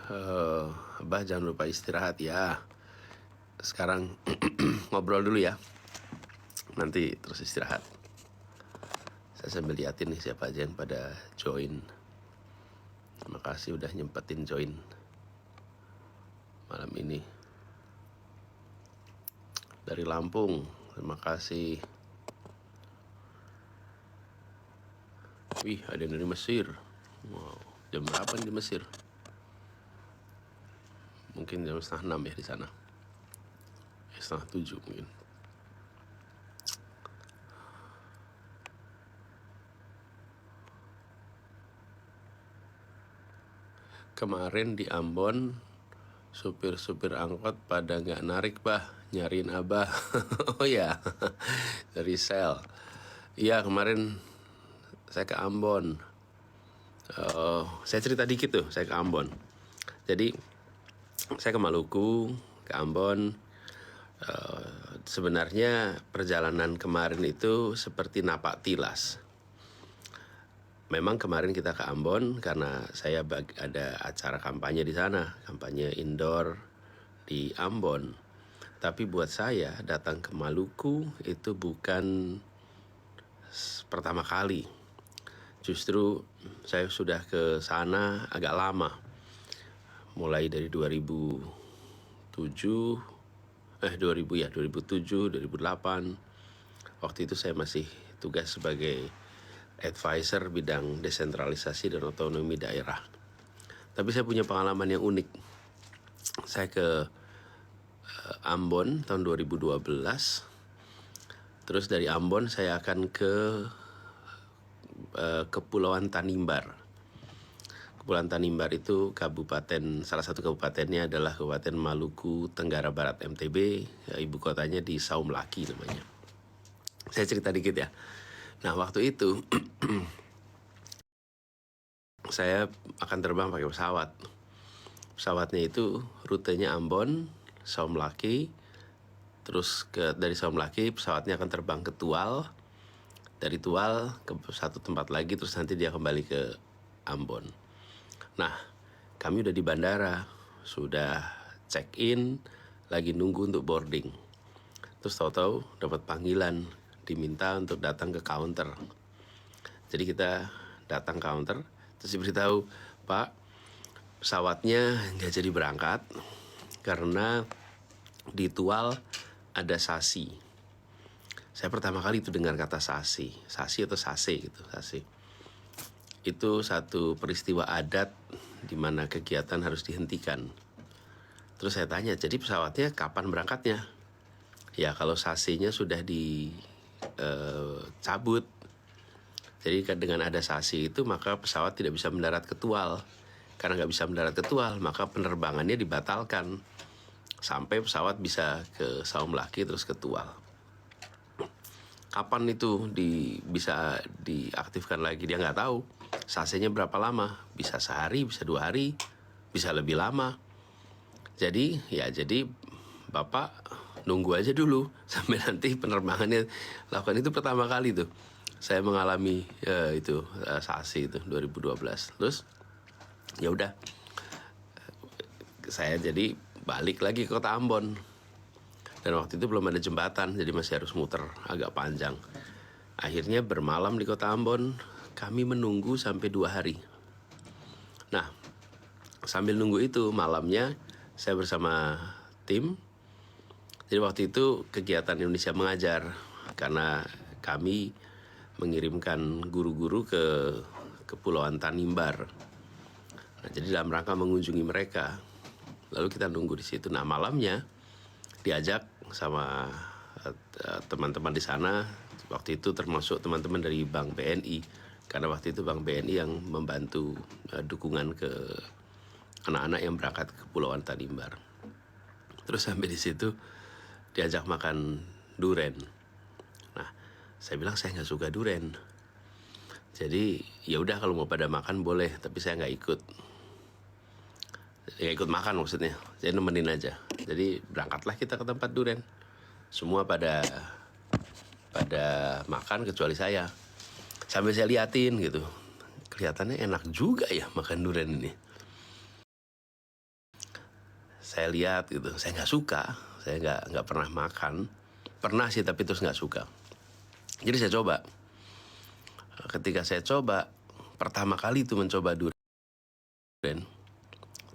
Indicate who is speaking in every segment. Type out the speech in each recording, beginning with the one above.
Speaker 1: Abah jangan lupa istirahat ya. Sekarang ngobrol dulu ya. Nanti terus istirahat. Saya sambil liatin nih siapa aja yang pada join. Terima kasih udah nyempetin join malam ini. Dari Lampung, terima kasih. Wih, ada yang dari Mesir. Wow, jam berapa nih di Mesir? Mungkin jam 6:30 ya di sana. 6:30 mungkin. Kemarin di Ambon, supir-supir angkot pada nggak narik, bah, nyariin abah. Oh ya, dari sel. Iya, kemarin saya ke Ambon. Saya cerita dikit tuh, saya ke Ambon. Jadi saya ke Maluku, ke Ambon. Sebenarnya perjalanan kemarin itu seperti napak tilas. Memang kemarin kita ke Ambon karena saya ada acara kampanye di sana, kampanye indoor di Ambon. Tapi buat saya datang ke Maluku itu bukan pertama kali. Justru saya sudah ke sana agak lama. Mulai dari 2007, 2008. Waktu itu saya masih tugas sebagai advisor bidang desentralisasi dan otonomi daerah. Tapi saya punya pengalaman yang unik. Saya ke Ambon tahun 2012. Terus dari Ambon saya akan ke Kepulauan Tanimbar. Kepulauan Tanimbar itu salah satu kabupatennya adalah Kabupaten Maluku Tenggara Barat MTB. Ibu kotanya di Saumlaki namanya. Saya cerita dikit ya. Nah, waktu itu saya akan terbang pakai pesawat. Pesawatnya itu rutenya Ambon, Saumlaki. Terus dari Saumlaki pesawatnya akan terbang ke Tual. Dari Tual ke satu tempat lagi, terus nanti dia kembali ke Ambon. Nah, kami udah di bandara, sudah check in, lagi nunggu untuk boarding. Terus tahu-tahu dapat panggilan, diminta untuk datang ke counter. Jadi kita datang counter, terus diberitahu, Pak, pesawatnya nggak jadi berangkat karena di Tual ada sasi. Saya pertama kali itu dengar kata sasi atau sase gitu, sasi. Itu satu peristiwa adat di mana kegiatan harus dihentikan. Terus saya tanya, jadi pesawatnya kapan berangkatnya? Ya kalau sasinya sudah dicabut. Jadi dengan ada sasi itu maka pesawat tidak bisa mendarat ke Tual. Karena nggak bisa mendarat ke Tual, maka penerbangannya dibatalkan sampai pesawat bisa ke Saumlaki terus ke Tual. Kapan itu bisa diaktifkan lagi? Dia nggak tahu. Sasinya berapa lama? Bisa sehari, bisa 2 hari, bisa lebih lama. Jadi Bapak nunggu aja dulu sampai nanti penerbangannya lakukan. Itu pertama kali tuh saya mengalami sasi itu 2012. Terus ya udah saya jadi balik lagi ke kota Ambon. Dan waktu itu belum ada jembatan, jadi masih harus muter agak panjang. Akhirnya bermalam di kota Ambon, kami menunggu sampai 2 hari. Nah, sambil nunggu itu malamnya saya bersama tim. Jadi waktu itu kegiatan Indonesia Mengajar, karena kami mengirimkan guru-guru ke Kepulauan Tanimbar. Nah, jadi dalam rangka mengunjungi mereka. Lalu kita nunggu di situ. Nah, malamnya diajak sama teman-teman di sana. Waktu itu termasuk teman-teman dari Bank BNI. Karena waktu itu Bank BNI yang membantu dukungan ke anak-anak yang berangkat ke Kepulauan Tanimbar. Terus sampai di situ diajak makan duren. Nah, saya bilang saya nggak suka duren. Jadi ya udah kalau mau pada makan boleh, tapi saya nggak ikut. Ya ikut makan maksudnya. Saya nemenin aja. Jadi berangkatlah kita ke tempat duren. Semua pada makan kecuali saya. Sambil saya liatin gitu. Kelihatannya enak juga ya makan duren ini. saya lihat gitu, saya nggak suka, saya nggak pernah makan, pernah sih tapi terus nggak suka. Jadi saya coba. Ketika saya coba pertama kali itu mencoba durian,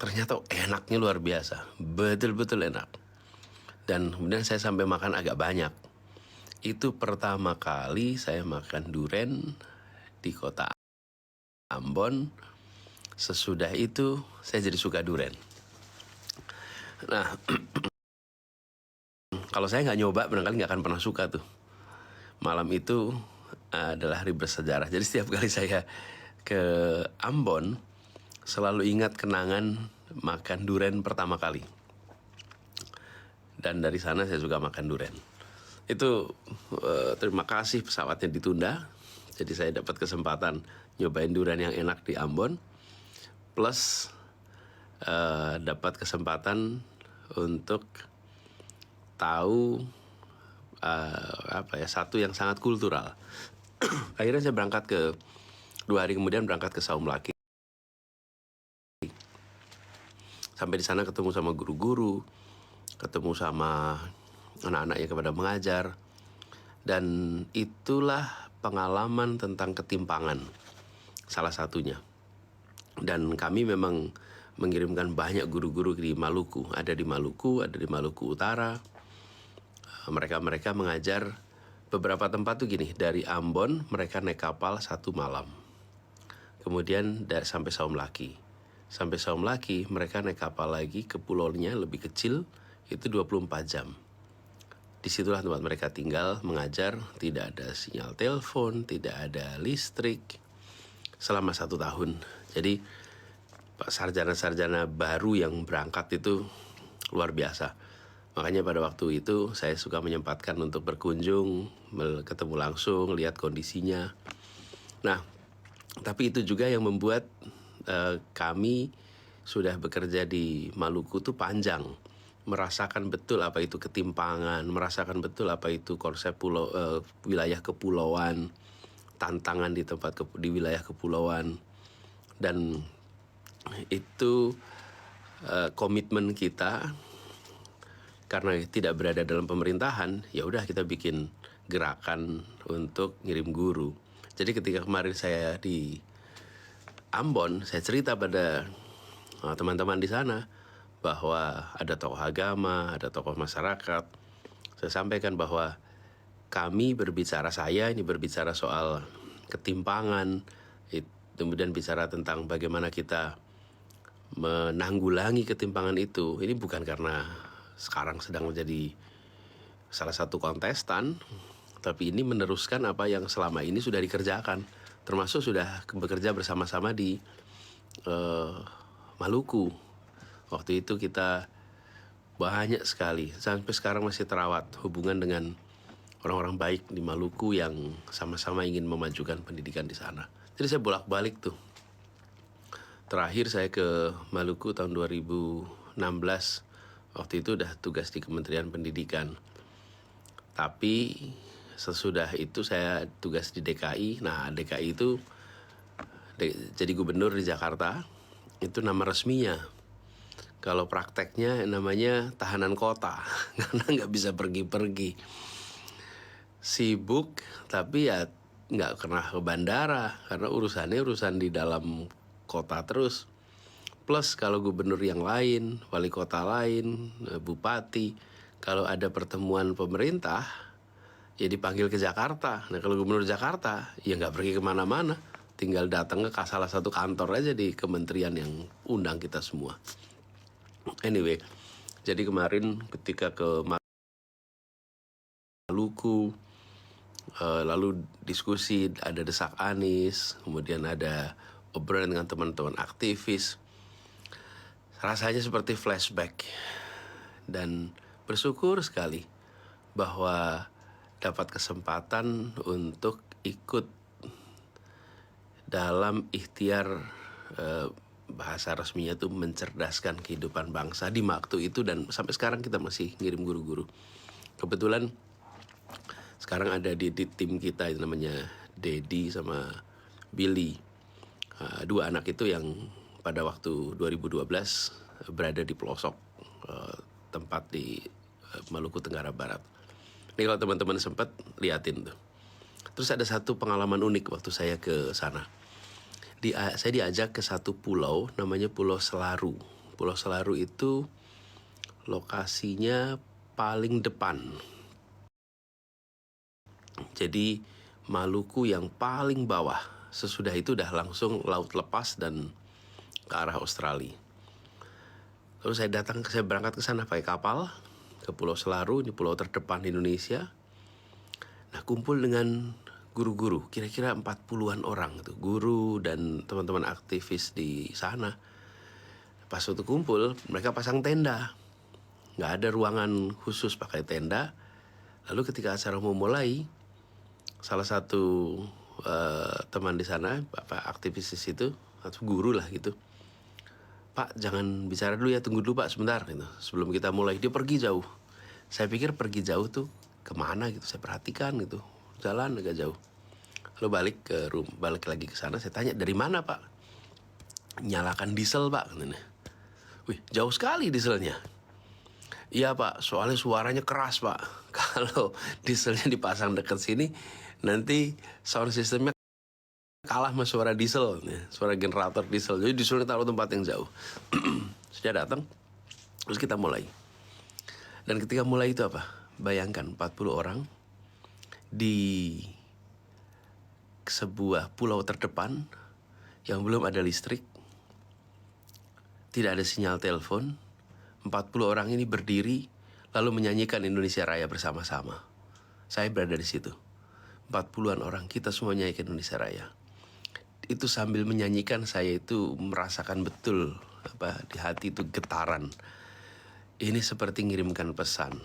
Speaker 1: ternyata enaknya luar biasa, betul-betul enak. Dan kemudian saya sampai makan agak banyak. Itu pertama kali saya makan durian di kota Ambon. Sesudah itu saya jadi suka durian. Nah, kalau saya nggak nyoba, barangkali nggak akan pernah suka tuh. Malam itu adalah hari bersejarah. Jadi setiap kali saya ke Ambon, selalu ingat kenangan makan durian pertama kali. Dan dari sana saya juga makan durian. Itu terima kasih pesawatnya ditunda. Jadi saya dapat kesempatan nyobain durian yang enak di Ambon. Plus dapat kesempatan untuk tahu satu yang sangat kultural. Akhirnya saya berangkat 2 hari kemudian berangkat ke Saum Laki. Sampai di sana ketemu sama guru-guru, ketemu sama anak-anak yang kepada mengajar, dan itulah pengalaman tentang ketimpangan salah satunya. Dan kami memang mengirimkan banyak guru-guru di Maluku, ada di Maluku Utara. Mereka mengajar beberapa tempat tuh gini, dari Ambon mereka naik kapal 1 malam, kemudian sampai Saum Laki. Sampai Saum Laki mereka naik kapal lagi ke pulaunya lebih kecil, itu 24 jam. Disitulah tempat mereka tinggal, mengajar, tidak ada sinyal telepon, tidak ada listrik, selama 1 tahun. Jadi sarjana-sarjana baru yang berangkat itu luar biasa. Makanya pada waktu itu saya suka menyempatkan untuk berkunjung, ketemu langsung, lihat kondisinya. Nah, tapi itu juga yang membuat kami sudah bekerja di Maluku itu panjang, merasakan betul apa itu ketimpangan, merasakan betul apa itu konsep wilayah kepulauan, tantangan di wilayah kepulauan. Dan itu komitmen kita, karena tidak berada dalam pemerintahan, ya udah kita bikin gerakan untuk ngirim guru. Jadi ketika kemarin saya di Ambon, saya cerita pada teman-teman di sana bahwa ada tokoh agama, ada tokoh masyarakat. Saya sampaikan bahwa saya ini berbicara soal ketimpangan, kemudian bicara tentang bagaimana kita menanggulangi ketimpangan itu. Ini bukan karena sekarang sedang menjadi salah satu kontestan, tapi ini meneruskan apa yang selama ini sudah dikerjakan, termasuk sudah bekerja bersama-sama di Maluku. Waktu itu kita banyak sekali, sampai sekarang masih terawat hubungan dengan orang-orang baik di Maluku yang sama-sama ingin memajukan pendidikan di sana. Jadi saya bolak-balik tuh. Terakhir saya ke Maluku tahun 2016. Waktu itu udah tugas di Kementerian Pendidikan. Tapi sesudah itu saya tugas di DKI. Nah, DKI itu jadi gubernur di Jakarta. Itu nama resminya. Kalau prakteknya namanya tahanan kota. Karena nggak bisa pergi-pergi. Sibuk, tapi ya nggak pernah ke bandara. Karena urusan di dalam kota terus. Plus kalau gubernur yang lain, wali kota lain, bupati, kalau ada pertemuan pemerintah, ya dipanggil ke Jakarta. Nah kalau gubernur Jakarta, ya nggak pergi kemana-mana. Tinggal datang ke salah satu kantor aja di kementerian yang undang kita semua. Anyway, jadi kemarin ketika ke Maluku, lalu diskusi, ada desak Anies, kemudian ada obrolan dengan teman-teman aktivis. Rasanya seperti flashback. Dan bersyukur sekali bahwa dapat kesempatan untuk ikut dalam ikhtiar bahasa resminya itu mencerdaskan kehidupan bangsa di waktu itu, dan sampai sekarang kita masih ngirim guru-guru. Kebetulan sekarang ada di tim kita yang namanya Dedi sama Billy. 2 anak itu yang pada waktu 2012 berada di pelosok tempat di Maluku Tenggara Barat. Ini kalau teman-teman sempat liatin tuh. Terus ada satu pengalaman unik waktu saya ke sana. Saya diajak ke satu pulau namanya Pulau Selaru. Pulau Selaru itu lokasinya paling depan. Jadi Maluku yang paling bawah. Sesudah itu udah langsung laut lepas dan ke arah Australia. Lalu saya berangkat ke sana pakai kapal ke Pulau Selaru, ini pulau terdepan di Indonesia. Nah, kumpul dengan guru-guru, kira-kira 40-an orang tuh, guru dan teman-teman aktivis di sana. Pas waktu kumpul, mereka pasang tenda. Nggak ada ruangan khusus pakai tenda. Lalu ketika acara mau mulai, salah satu teman di sana, aktivis itu, atau guru lah gitu, Pak, jangan bicara dulu ya, tunggu dulu Pak sebentar gitu. Sebelum kita mulai, dia pergi jauh. Saya pikir pergi jauh tuh kemana gitu, saya perhatikan gitu, jalan agak jauh. Lalu balik lagi ke sana, saya tanya, dari mana Pak? Nyalakan diesel Pak, katanya. Wih, jauh sekali dieselnya. Iya Pak, soalnya suaranya keras Pak. Kalau dieselnya dipasang dekat sini, nanti sound systemnya kalah sama suara diesel, suara generator diesel. Jadi disuruh taruh tempat yang jauh. Sudah datang, terus kita mulai. Dan ketika mulai itu apa? Bayangkan 40 orang di sebuah pulau terdepan yang belum ada listrik, tidak ada sinyal telepon. 40 orang ini berdiri lalu menyanyikan Indonesia Raya bersama-sama. Saya berada di situ. 40-an orang, kita semua menyanyikan Indonesia Raya. Itu sambil menyanyikan saya itu merasakan betul di hati itu getaran. Ini seperti ngirimkan pesan.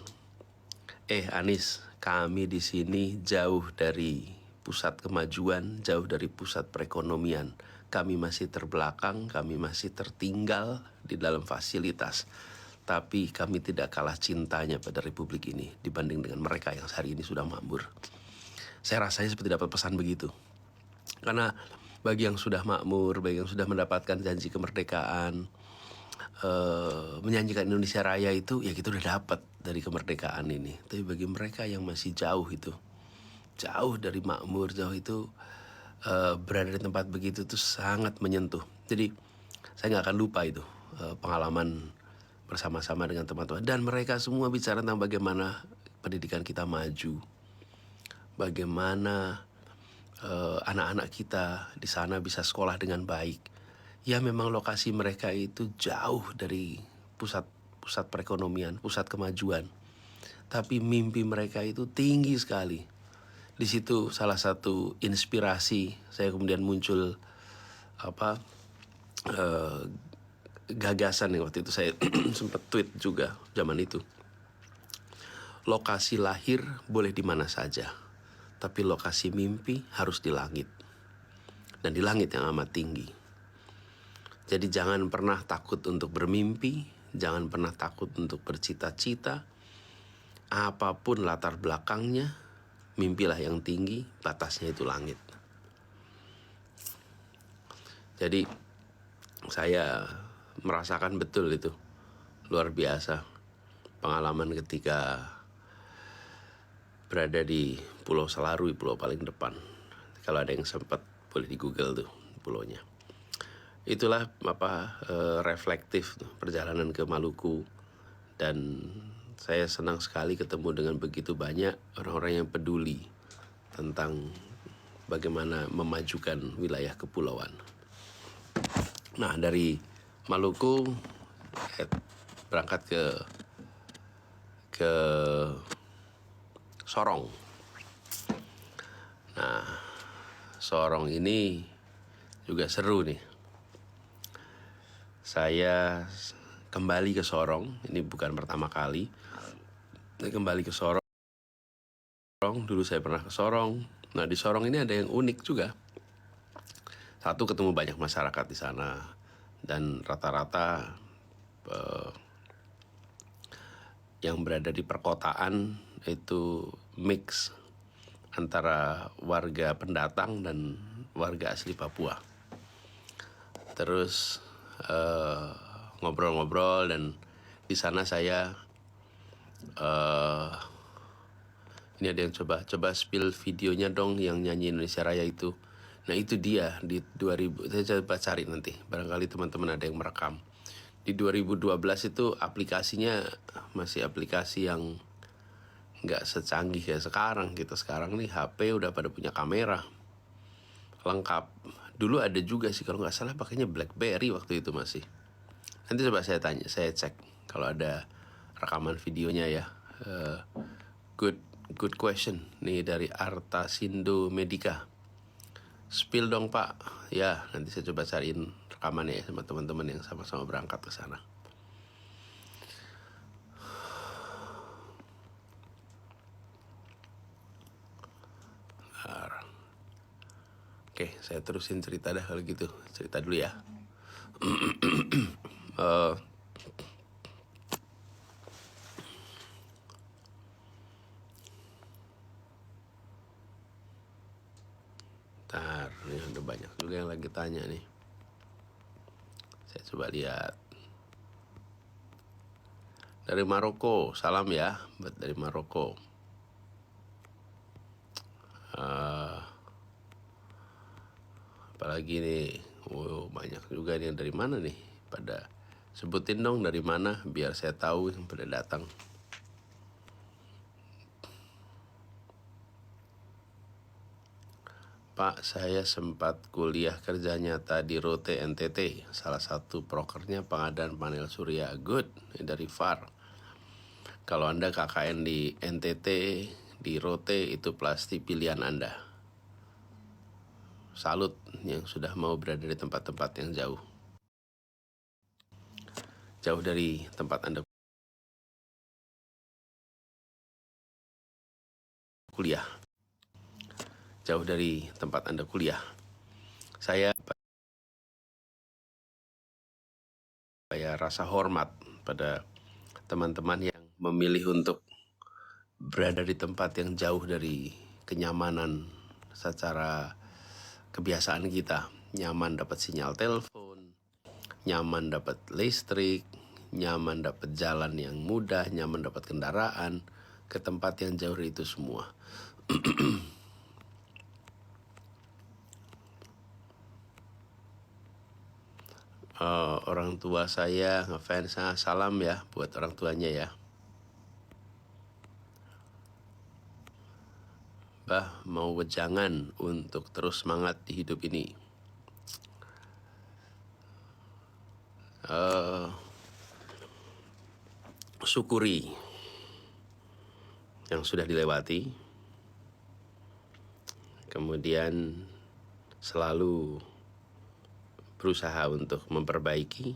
Speaker 1: Anis, kami di sini jauh dari pusat kemajuan, jauh dari pusat perekonomian. Kami masih terbelakang, kami masih tertinggal di dalam fasilitas. Tapi kami tidak kalah cintanya pada republik ini dibanding dengan mereka yang hari ini sudah makmur. Saya rasanya seperti dapat pesan begitu. Karena bagi yang sudah makmur, bagi yang sudah mendapatkan janji kemerdekaan, menyanyikan Indonesia Raya itu, ya kita udah dapat dari kemerdekaan ini. Tapi bagi mereka yang masih jauh itu, jauh dari makmur, jauh itu, berada di tempat begitu itu sangat menyentuh. Jadi saya nggak akan lupa itu pengalaman bersama-sama dengan teman-teman. Dan mereka semua bicara tentang bagaimana pendidikan kita maju, bagaimana anak-anak kita di sana bisa sekolah dengan baik. Ya memang lokasi mereka itu jauh dari pusat perekonomian, pusat kemajuan. Tapi mimpi mereka itu tinggi sekali. Di situ salah satu inspirasi saya kemudian muncul gagasan yang waktu itu saya sempat tweet juga zaman itu. Lokasi lahir boleh di mana saja, tapi lokasi mimpi harus di langit. Dan di langit yang amat tinggi. Jadi jangan pernah takut untuk bermimpi, jangan pernah takut untuk bercita-cita. Apapun latar belakangnya, mimpilah yang tinggi, batasnya itu langit. Jadi saya merasakan betul itu, luar biasa pengalaman ketika berada di Pulau Selaru, pulau paling depan. Kalau ada yang sempat boleh di Google tuh pulaunya. Itulah reflektif perjalanan ke Maluku, dan saya senang sekali ketemu dengan begitu banyak orang-orang yang peduli tentang bagaimana memajukan wilayah kepulauan. Nah, dari Maluku berangkat ke Sorong. Nah, Sorong ini juga seru nih. Saya kembali ke Sorong, ini bukan pertama kali. Saya kembali ke Sorong, dulu saya pernah ke Sorong. Nah, di Sorong ini ada yang unik juga. Satu, ketemu banyak masyarakat di sana. Dan rata-rata yang berada di perkotaan itu mix antara warga pendatang dan warga asli Papua. Terus ngobrol-ngobrol dan Di sana saya ini ada yang coba spill videonya dong yang nyanyi Indonesia Raya itu. Nah itu dia di 2000, saya coba cari nanti, barangkali teman-teman ada yang merekam. Di 2012 itu aplikasinya masih aplikasi yang nggak secanggih ya sekarang. Kita sekarang nih HP udah pada punya kamera lengkap. Dulu ada juga sih kalau nggak salah pakainya BlackBerry waktu itu masih. Nanti coba saya cek kalau ada rekaman videonya ya. Good question nih dari Artasindo Medica. Spill dong Pak. Ya, nanti saya coba cariin rekamannya ya sama teman-teman yang sama-sama berangkat ke sana. Oke, saya terusin cerita dah kalau gitu. Cerita dulu ya. Ntar, nih ada banyak juga yang lagi tanya nih. Saya coba lihat. Dari Maroko, salam ya buat dari Maroko. Apalagi nih, banyak juga nih dari mana nih. Pada sebutin dong dari mana biar saya tahu yang pada datang. Pak, saya sempat kuliah kerja nyata di Rote NTT. Salah satu prokernya pengadaan panel surya. Good, dari VAR. Kalau Anda KKN di NTT, di Rote, itu pasti pilihan Anda. Salut yang sudah mau berada di tempat-tempat yang jauh. Jauh dari tempat Anda kuliah. Jauh dari tempat Anda kuliah. Saya rasa hormat pada teman-teman yang memilih untuk berada di tempat yang jauh dari kenyamanan secara kebiasaan kita. Nyaman dapat sinyal telepon, nyaman dapat listrik, nyaman dapat jalan yang mudah, nyaman dapat kendaraan, ke tempat yang jauh dari itu semua. Orang tua saya ngefans, salam ya buat orang tuanya ya. Bah, mau wejangan untuk terus semangat di hidup ini. Syukuri yang sudah dilewati, kemudian selalu berusaha untuk memperbaiki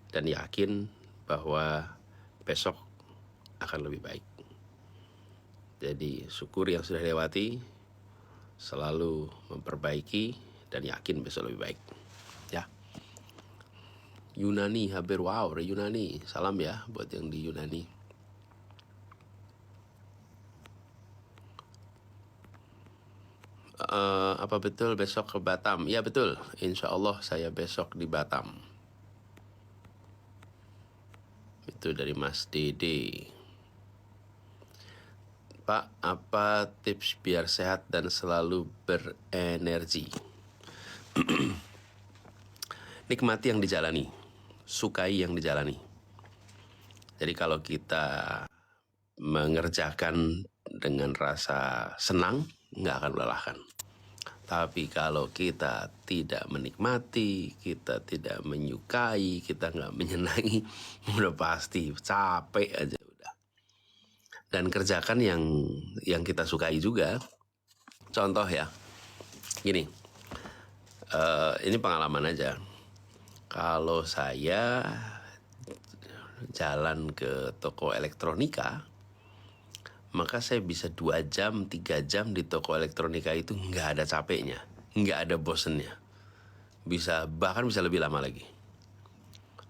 Speaker 1: dan yakin bahwa besok akan lebih baik. Jadi syukur yang sudah dilewati, selalu memperbaiki dan yakin besok lebih baik. Ya. Yunani, hampir wow, Yunani. Salam ya buat yang di Yunani. Apa betul besok ke Batam? Ya betul, insya Allah saya besok di Batam. Itu dari Mas Dede. Pak, apa tips biar sehat dan selalu berenergi? Nikmati yang dijalani, sukai yang dijalani. Jadi kalau kita mengerjakan dengan rasa senang, nggak akan melelahkan. Tapi kalau kita tidak menikmati, kita tidak menyukai, kita nggak menyenangi, udah pasti capek aja udah. Dan kerjakan yang kita sukai juga. Contoh ya, gini, ini pengalaman aja. Kalau saya jalan ke toko elektronika, maka saya bisa 2 jam, 3 jam di toko elektronika itu nggak ada capeknya, nggak ada bosennya. Bahkan bisa lebih lama lagi.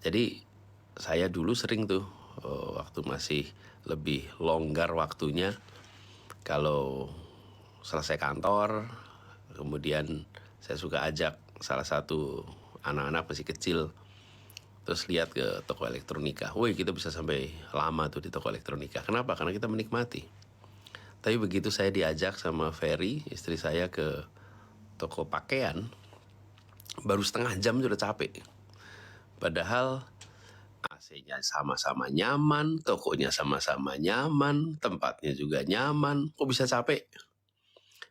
Speaker 1: Jadi saya dulu sering tuh, waktu masih lebih longgar waktunya, kalau selesai kantor, kemudian saya suka ajak salah satu anak-anak masih kecil terus lihat ke toko elektronika. Woi, kita bisa sampai lama tuh di toko elektronika. Kenapa? Karena kita menikmati. Tapi begitu saya diajak sama Ferry, istri saya, ke toko pakaian, baru setengah jam sudah capek. Padahal AC-nya sama-sama nyaman, tokonya sama-sama nyaman, tempatnya juga nyaman. Kok bisa capek?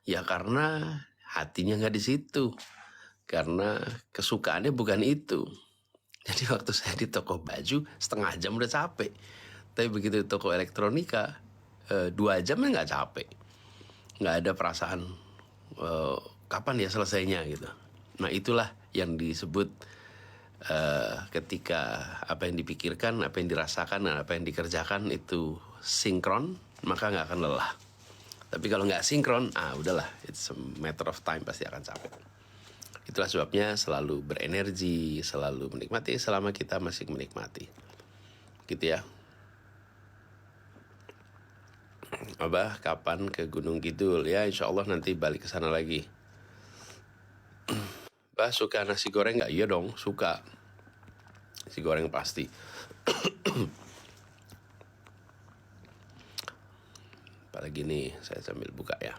Speaker 1: Ya karena hatinya nggak di situ. Karena kesukaannya bukan itu. Jadi waktu saya di toko baju, setengah jam udah capek. Tapi begitu di toko elektronika, 2 jam ya nggak capek. Nggak ada perasaan kapan ya selesainya gitu. Nah itulah yang disebut ketika apa yang dipikirkan, apa yang dirasakan, dan apa yang dikerjakan itu sinkron, maka nggak akan lelah. Tapi kalau nggak sinkron, udahlah, it's a matter of time, pasti akan capek. Itulah sebabnya selalu berenergi, selalu menikmati selama kita masih menikmati. Gitu ya. Abah kapan ke Gunung Kidul? Ya insya Allah nanti balik ke sana lagi. Bah suka nasi goreng nggak? Iya dong, suka. Nasi goreng pasti. Apalagi nih, saya sambil buka ya.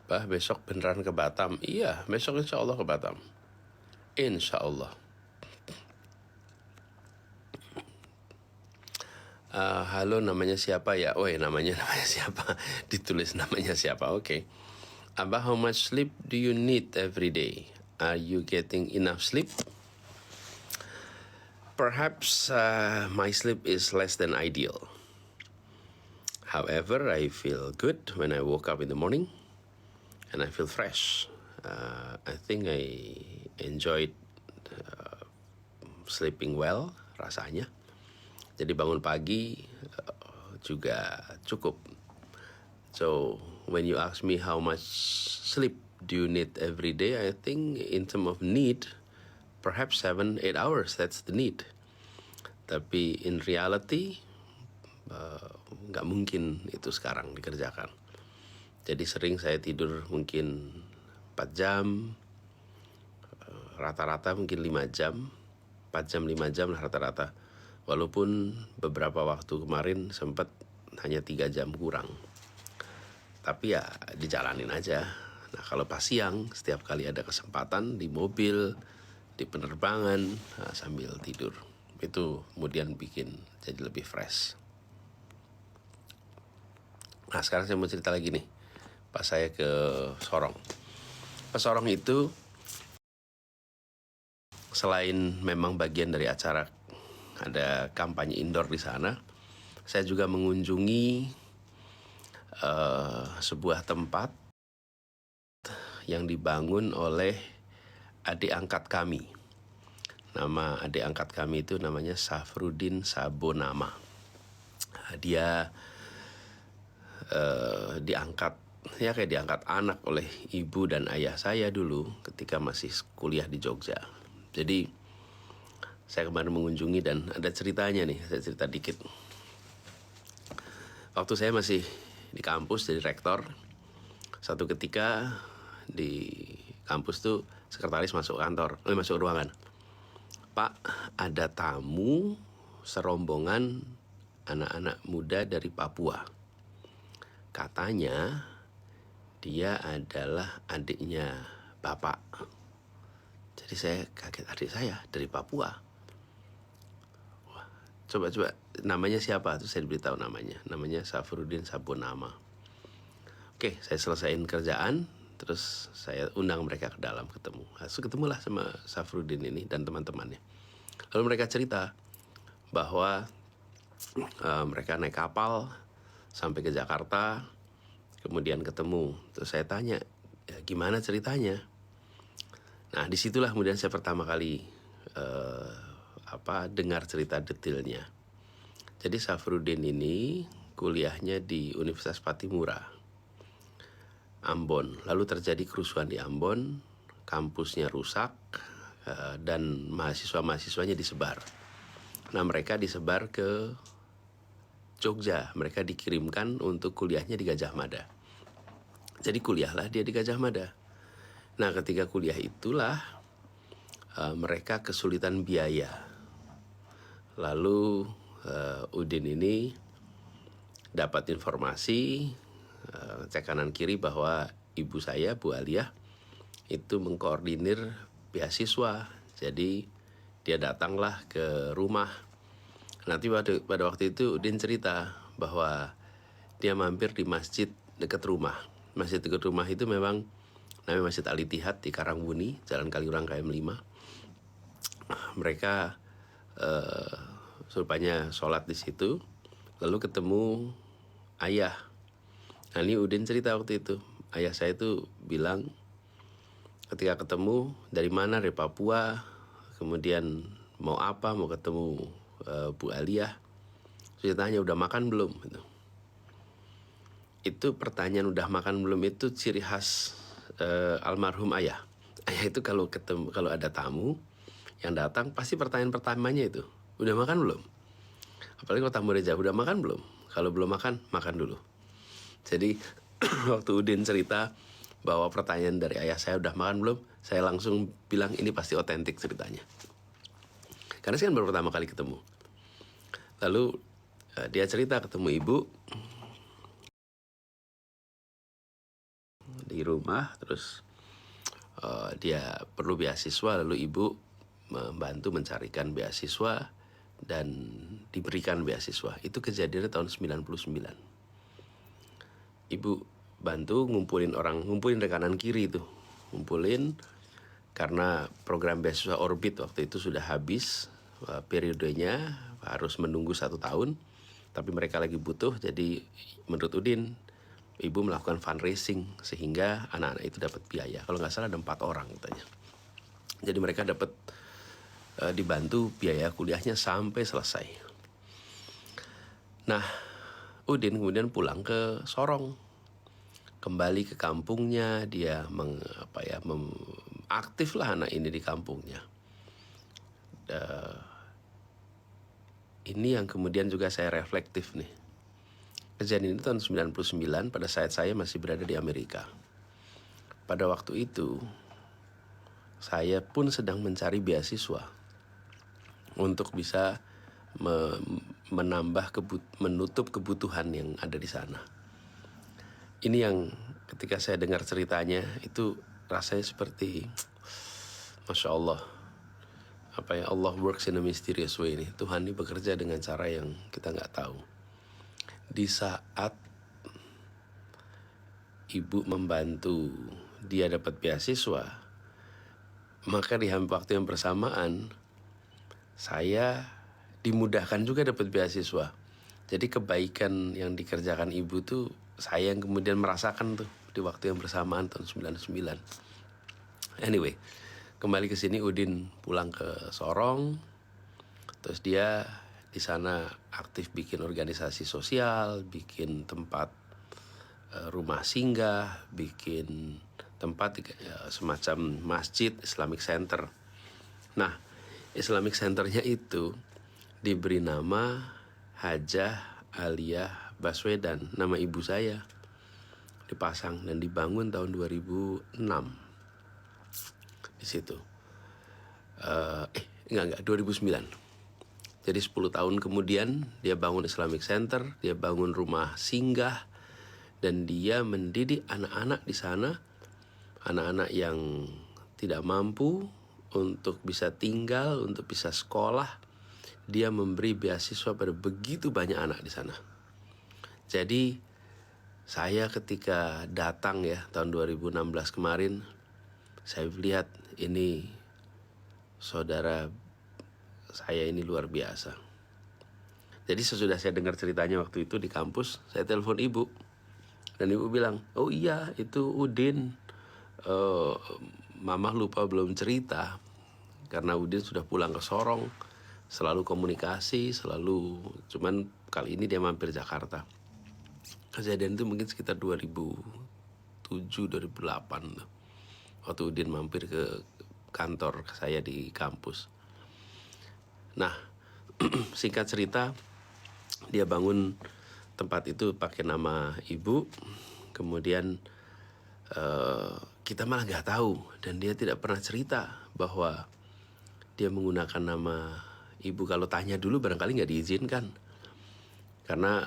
Speaker 1: Bah besok beneran ke Batam? Iya, besok insya Allah ke Batam. Insya Allah. Halo, namanya siapa ya? Oh namanya siapa? Ditulis namanya siapa? Oke. Abah, how much sleep do you need every day? Are you getting enough sleep? Perhaps my sleep is less than ideal. However, I feel good when I woke up in the morning. And I feel fresh. I think I enjoyed sleeping well rasanya. Jadi bangun pagi juga cukup. So when you ask me how much sleep do you need every day, I think in terms of need, perhaps 7-8 hours, that's the need. Tapi in reality, nggak mungkin itu sekarang dikerjakan. Jadi sering saya tidur mungkin 4 jam, rata-rata mungkin 5 jam, 4 jam 5 jam lah rata-rata. Walaupun beberapa waktu kemarin sempat hanya 3 jam kurang. Tapi ya dijalanin aja. Nah kalau pas siang, setiap kali ada kesempatan di mobil, di penerbangan, sambil tidur. Itu kemudian bikin jadi lebih fresh. Nah sekarang saya mau cerita lagi nih. Pas saya ke Sorong. Pas Sorong itu selain memang bagian dari acara ada kampanye indoor di sana, saya juga mengunjungi sebuah tempat yang dibangun oleh adik angkat kami. Nama adik angkat kami itu namanya Safruddin Sabonama. Dia diangkat ya kayak diangkat anak oleh ibu dan ayah saya dulu ketika masih kuliah di Jogja. Jadi saya kemarin mengunjungi dan ada ceritanya nih, saya cerita dikit. Waktu saya masih di kampus jadi rektor, satu ketika di kampus tuh sekretaris masuk kantor, masuk ruangan. Pak, ada tamu serombongan anak-anak muda dari Papua. Katanya dia adalah adiknya Bapak. Jadi saya kaget, adik saya dari Papua. Wah, coba namanya siapa? Terus saya diberitahu namanya. Namanya Safruddin Sabonama. Oke, saya selesaiin kerjaan, terus saya undang mereka ke dalam ketemu. Lalu ketemulah sama Safruddin ini dan teman-temannya. Lalu mereka cerita bahwa mereka naik kapal sampai ke Jakarta, kemudian ketemu. Terus saya tanya, ya, gimana ceritanya? Nah disitulah kemudian saya pertama kali dengar cerita detailnya. Jadi Safruddin ini kuliahnya di Universitas Patimura, Ambon. Lalu terjadi kerusuhan di Ambon, kampusnya rusak dan mahasiswa-mahasiswanya disebar. Nah mereka disebar ke Jogja. Mereka dikirimkan untuk kuliahnya di Gajah Mada. Jadi kuliahlah dia di Gajah Mada. Nah, ketika kuliah itulah mereka kesulitan biaya. Lalu Udin ini dapat informasi cek kanan kiri bahwa ibu saya, Bu Aliyah, itu mengkoordinir beasiswa. Jadi dia datanglah ke rumah. Nanti pada waktu itu Udin cerita bahwa dia mampir di masjid dekat rumah. Masjid dekat rumah itu memang namanya Masjid Al Ittihad di Karangwuni, Jalan Kaliurang KM 5. Mereka rupanya sholat di situ, lalu ketemu ayah. Nah, ini Udin cerita waktu itu, ayah saya itu bilang ketika ketemu, dari mana, dari Papua, kemudian mau apa, mau ketemu Bu Aliyah. Ceritanya udah makan belum? Itu pertanyaan udah makan belum itu ciri khas almarhum ayah. Ayah itu kalau ada tamu yang datang, pasti pertanyaan pertamanya itu, udah makan belum? Apalagi kalau tamu reja, udah makan belum? Kalau belum makan, makan dulu. Jadi waktu Udin cerita bahwa pertanyaan dari ayah saya udah makan belum, saya langsung bilang ini pasti otentik ceritanya. Karena saya kan baru pertama kali ketemu. Lalu dia cerita ketemu ibu di rumah, terus dia perlu beasiswa, lalu ibu membantu mencarikan beasiswa dan diberikan beasiswa. Itu kejadiannya tahun 99. Ibu bantu ngumpulin rekanan kiri itu. Ngumpulin karena program beasiswa Orbit waktu itu sudah habis periodenya, harus menunggu 1 tahun. Tapi mereka lagi butuh, jadi menurut Udin, ibu melakukan fundraising sehingga anak-anak itu dapat biaya. Kalau nggak salah ada 4 orang katanya. Jadi mereka dapat dibantu biaya kuliahnya sampai selesai. Nah, Udin kemudian pulang ke Sorong, kembali ke kampungnya. Dia aktif lah anak ini di kampungnya. Ini yang kemudian juga saya reflektif nih. Kejadian ini tahun 99 pada saat saya masih berada di Amerika. Pada waktu itu saya pun sedang mencari beasiswa untuk bisa menutup kebutuhan yang ada di sana. Ini yang ketika saya dengar ceritanya itu rasanya seperti Masya Allah. Allah works in a mysterious way ini. Tuhan ini bekerja dengan cara yang kita nggak tahu. Di saat ibu membantu dia dapat beasiswa, maka di waktu yang bersamaan saya dimudahkan juga dapat beasiswa. Jadi kebaikan yang dikerjakan ibu tuh saya yang kemudian merasakan tuh di waktu yang bersamaan tahun 99. Anyway, kembali ke sini, Udin pulang ke Sorong. Terus dia di sana aktif bikin organisasi sosial, bikin tempat rumah singgah, bikin tempat semacam masjid Islamic Center. Nah, Islamic Centernya itu diberi nama Hajah Aliyah Baswedan, nama ibu saya, dipasang dan dibangun tahun 2006 di situ. 2009. Jadi 10 tahun kemudian dia bangun Islamic Center, dia bangun rumah singgah, dan dia mendidik anak-anak di sana, anak-anak yang tidak mampu untuk bisa tinggal, untuk bisa sekolah. Dia memberi beasiswa pada begitu banyak anak di sana. Jadi saya ketika datang ya tahun 2016 kemarin, saya lihat ini saudara saya ini luar biasa. Jadi sesudah saya dengar ceritanya waktu itu di kampus, saya telepon ibu. Dan ibu bilang, oh iya itu Udin. Mama lupa belum cerita. Karena Udin sudah pulang ke Sorong. Selalu komunikasi, cuman kali ini dia mampir Jakarta. Kejadian itu mungkin sekitar 2007-2008 tuh. Waktu Udin mampir ke kantor saya di kampus. Nah, singkat cerita, Dia bangun tempat itu pakai nama ibu, kemudian kita malah nggak tahu, dan dia tidak pernah cerita bahwa dia menggunakan nama ibu. Kalau tanya dulu barangkali nggak diizinkan, karena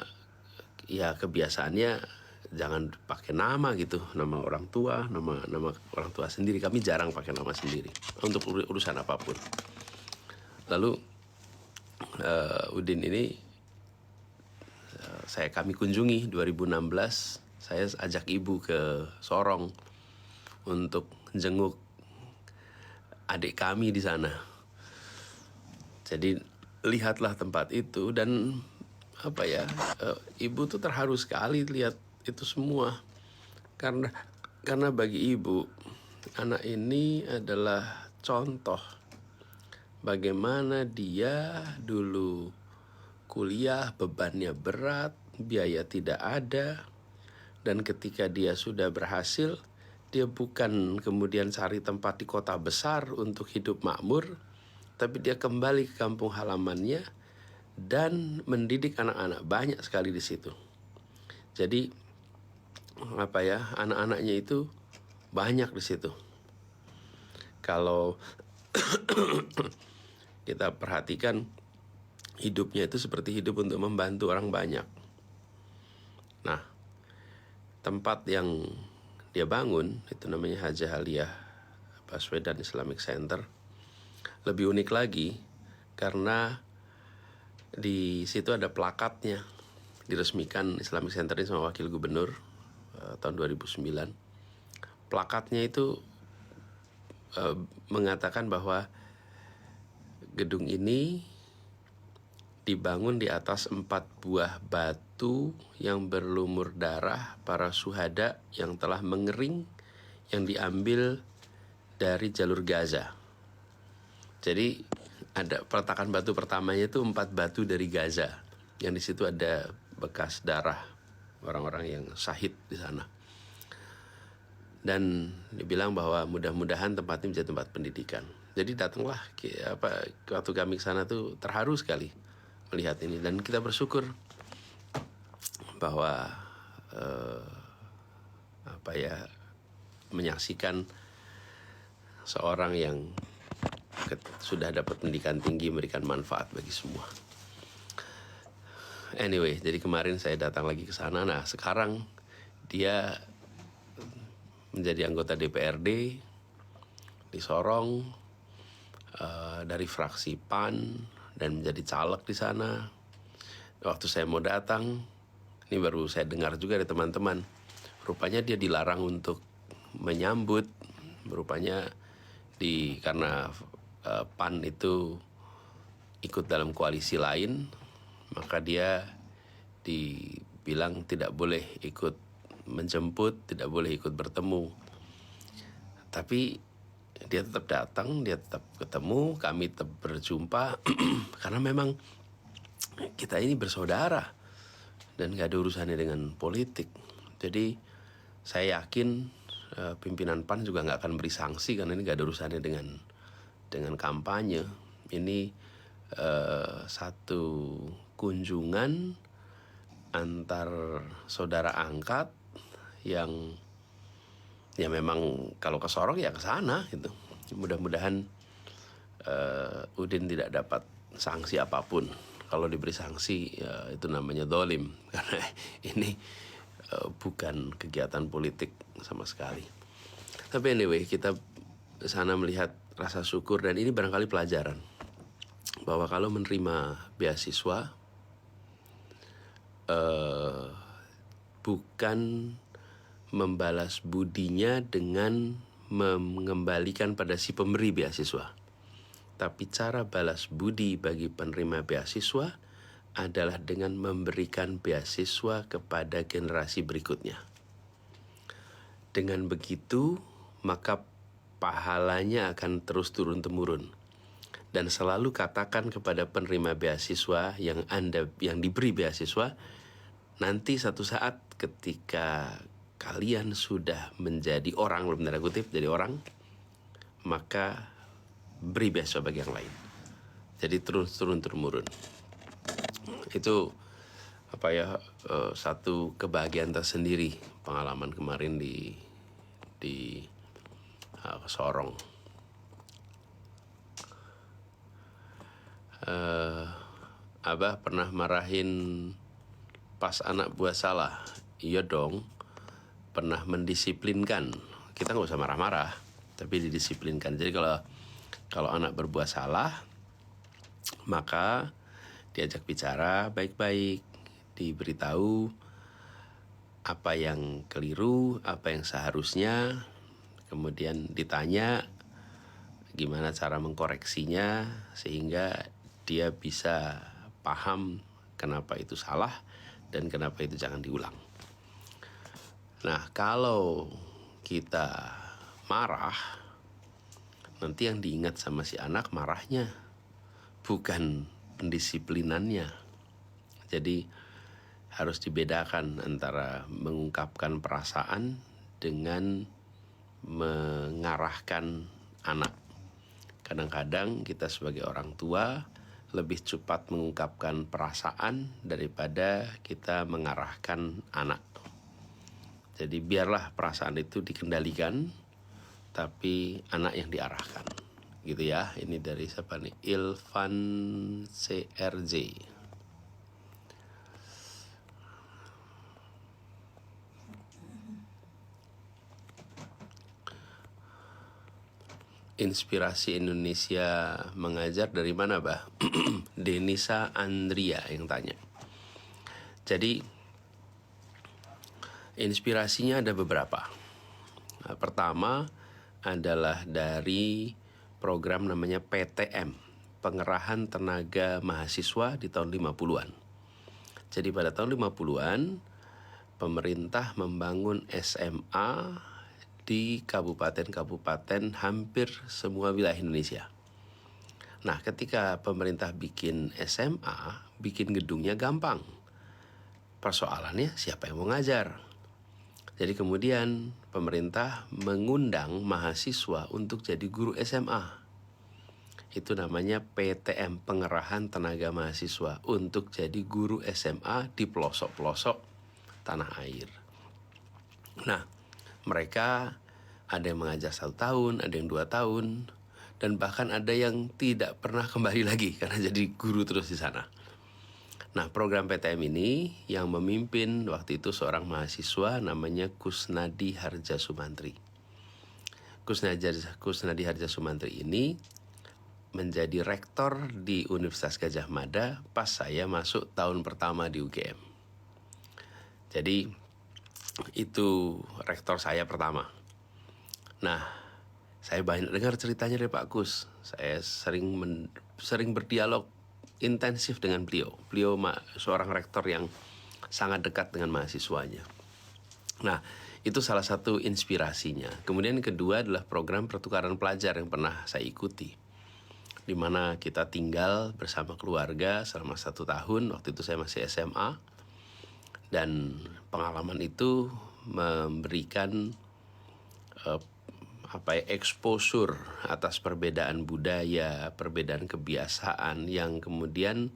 Speaker 1: ya kebiasaannya jangan pakai nama gitu, nama orang tua, nama orang tua sendiri. Kami jarang pakai nama sendiri untuk urusan apapun. Lalu Udin ini kami kunjungi 2016. Saya ajak ibu ke Sorong untuk jenguk adik kami di sana. Jadi lihatlah tempat itu, dan ibu tuh terharu sekali lihat itu semua, karena bagi ibu anak ini adalah contoh bagaimana dia dulu kuliah bebannya berat, biaya tidak ada, dan ketika dia sudah berhasil, dia bukan kemudian cari tempat di kota besar untuk hidup makmur, tapi dia kembali ke kampung halamannya dan mendidik anak-anak banyak sekali di situ. Jadi anak-anaknya itu banyak di situ. Kalau kita perhatikan, hidupnya itu seperti hidup untuk membantu orang banyak. Nah, tempat yang dia bangun itu namanya Haja Haliah Baswedan Islamic Center. Lebih unik lagi karena di situ ada plakatnya, diresmikan Islamic Center ini sama Wakil Gubernur tahun 2009. Plakatnya itu mengatakan bahwa gedung ini dibangun di atas 4 buah batu yang berlumur darah para syuhada yang telah mengering, yang diambil dari jalur Gaza. Jadi ada peletakan batu pertamanya itu 4 batu dari Gaza, yang di situ ada bekas darah orang-orang yang syahid di sana. Dan dibilang bahwa mudah-mudahan tempat ini menjadi tempat pendidikan. Jadi datanglah waktu kami ke sana tuh terharu sekali melihat ini, dan kita bersyukur bahwa menyaksikan seorang yang sudah dapat pendidikan tinggi memberikan manfaat bagi semua. Anyway, jadi kemarin saya datang lagi ke sana. Nah, sekarang dia menjadi anggota DPRD di Sorong dari fraksi PAN dan menjadi caleg di sana. Waktu saya mau datang, ini baru saya dengar juga dari teman-teman, rupanya dia dilarang untuk menyambut. Rupanya karena PAN itu ikut dalam koalisi lain, maka dia dibilang tidak boleh ikut menjemput, tidak boleh ikut bertemu. Tapi dia tetap datang, dia tetap ketemu, kami tetap berjumpa karena memang kita ini bersaudara dan gak ada urusannya dengan politik. Jadi saya yakin pimpinan PAN juga gak akan beri sanksi, karena ini gak ada urusannya dengan kampanye. Ini satu kunjungan antar saudara angkat yang ya memang kalau ke Sorong ya ke sana gitu. Mudah-mudahan Udin tidak dapat sanksi apapun. Kalau diberi sanksi ya itu namanya dolim, karena ini bukan kegiatan politik sama sekali. Tapi anyway, kita sana melihat rasa syukur, dan ini barangkali pelajaran bahwa kalau menerima beasiswa bukan membalas budinya dengan mengembalikan pada si pemberi beasiswa. Tapi cara balas budi bagi penerima beasiswa adalah dengan memberikan beasiswa kepada generasi berikutnya. Dengan begitu, maka pahalanya akan terus turun-temurun. Dan selalu katakan kepada penerima beasiswa yang diberi beasiswa, nanti satu saat ketika kalian sudah menjadi orang, dalam tanda kutip, jadi orang, maka beri beasiswa bagi yang lain. Jadi turun-temurun. Itu satu kebahagiaan tersendiri pengalaman kemarin di Sorong. Abah pernah marahin pas anak buah salah? Iya dong. Pernah mendisiplinkan. Kita nggak usah marah-marah, tapi didisiplinkan. Jadi kalau anak berbuat salah, maka diajak bicara baik-baik, diberitahu apa yang keliru, apa yang seharusnya, kemudian ditanya gimana cara mengkoreksinya sehingga dia bisa paham kenapa itu salah dan kenapa itu jangan diulang. Nah, kalau kita marah, nanti yang diingat sama si anak marahnya, bukan pendisiplinannya. Jadi harus dibedakan antara mengungkapkan perasaan dengan mengarahkan anak. Kadang-kadang kita sebagai orang tua lebih cepat mengungkapkan perasaan daripada kita mengarahkan anak. Jadi biarlah perasaan itu dikendalikan, tapi anak yang diarahkan. Gitu ya, ini dari siapa nih? Ilvan CRJ. Inspirasi Indonesia mengajar dari mana, Bah? Denisa Andria yang tanya. Jadi inspirasinya ada beberapa. Nah, pertama adalah dari program namanya PTM, Pengerahan Tenaga Mahasiswa di tahun 50-an. Jadi pada tahun 50-an, pemerintah membangun SMA di kabupaten-kabupaten hampir semua wilayah Indonesia. Nah, ketika pemerintah bikin SMA, bikin gedungnya gampang. Persoalannya siapa yang mau ngajar? Jadi kemudian pemerintah mengundang mahasiswa untuk jadi guru SMA. Itu namanya PTM, Pengerahan Tenaga Mahasiswa, untuk jadi guru SMA di pelosok-pelosok tanah air. Nah, mereka ada yang mengajar 1 tahun, ada yang 2 tahun, dan bahkan ada yang tidak pernah kembali lagi karena jadi guru terus di sana. Nah, program PTM ini yang memimpin waktu itu seorang mahasiswa namanya Kusnadi Harja Sumantri. Kusnadi Harja Sumantri ini menjadi rektor di Universitas Gadjah Mada pas saya masuk tahun pertama di UGM. Jadi itu rektor saya pertama. Nah, saya banyak dengar ceritanya dari Pak Kus. Saya sering berdialog intensif dengan beliau. Beliau seorang rektor yang sangat dekat dengan mahasiswanya. Nah, itu salah satu inspirasinya. Kemudian yang kedua adalah program pertukaran pelajar yang pernah saya ikuti, di mana kita tinggal bersama keluarga selama 1 tahun. Waktu itu saya masih SMA, dan pengalaman itu memberikan exposure atas perbedaan budaya, perbedaan kebiasaan yang kemudian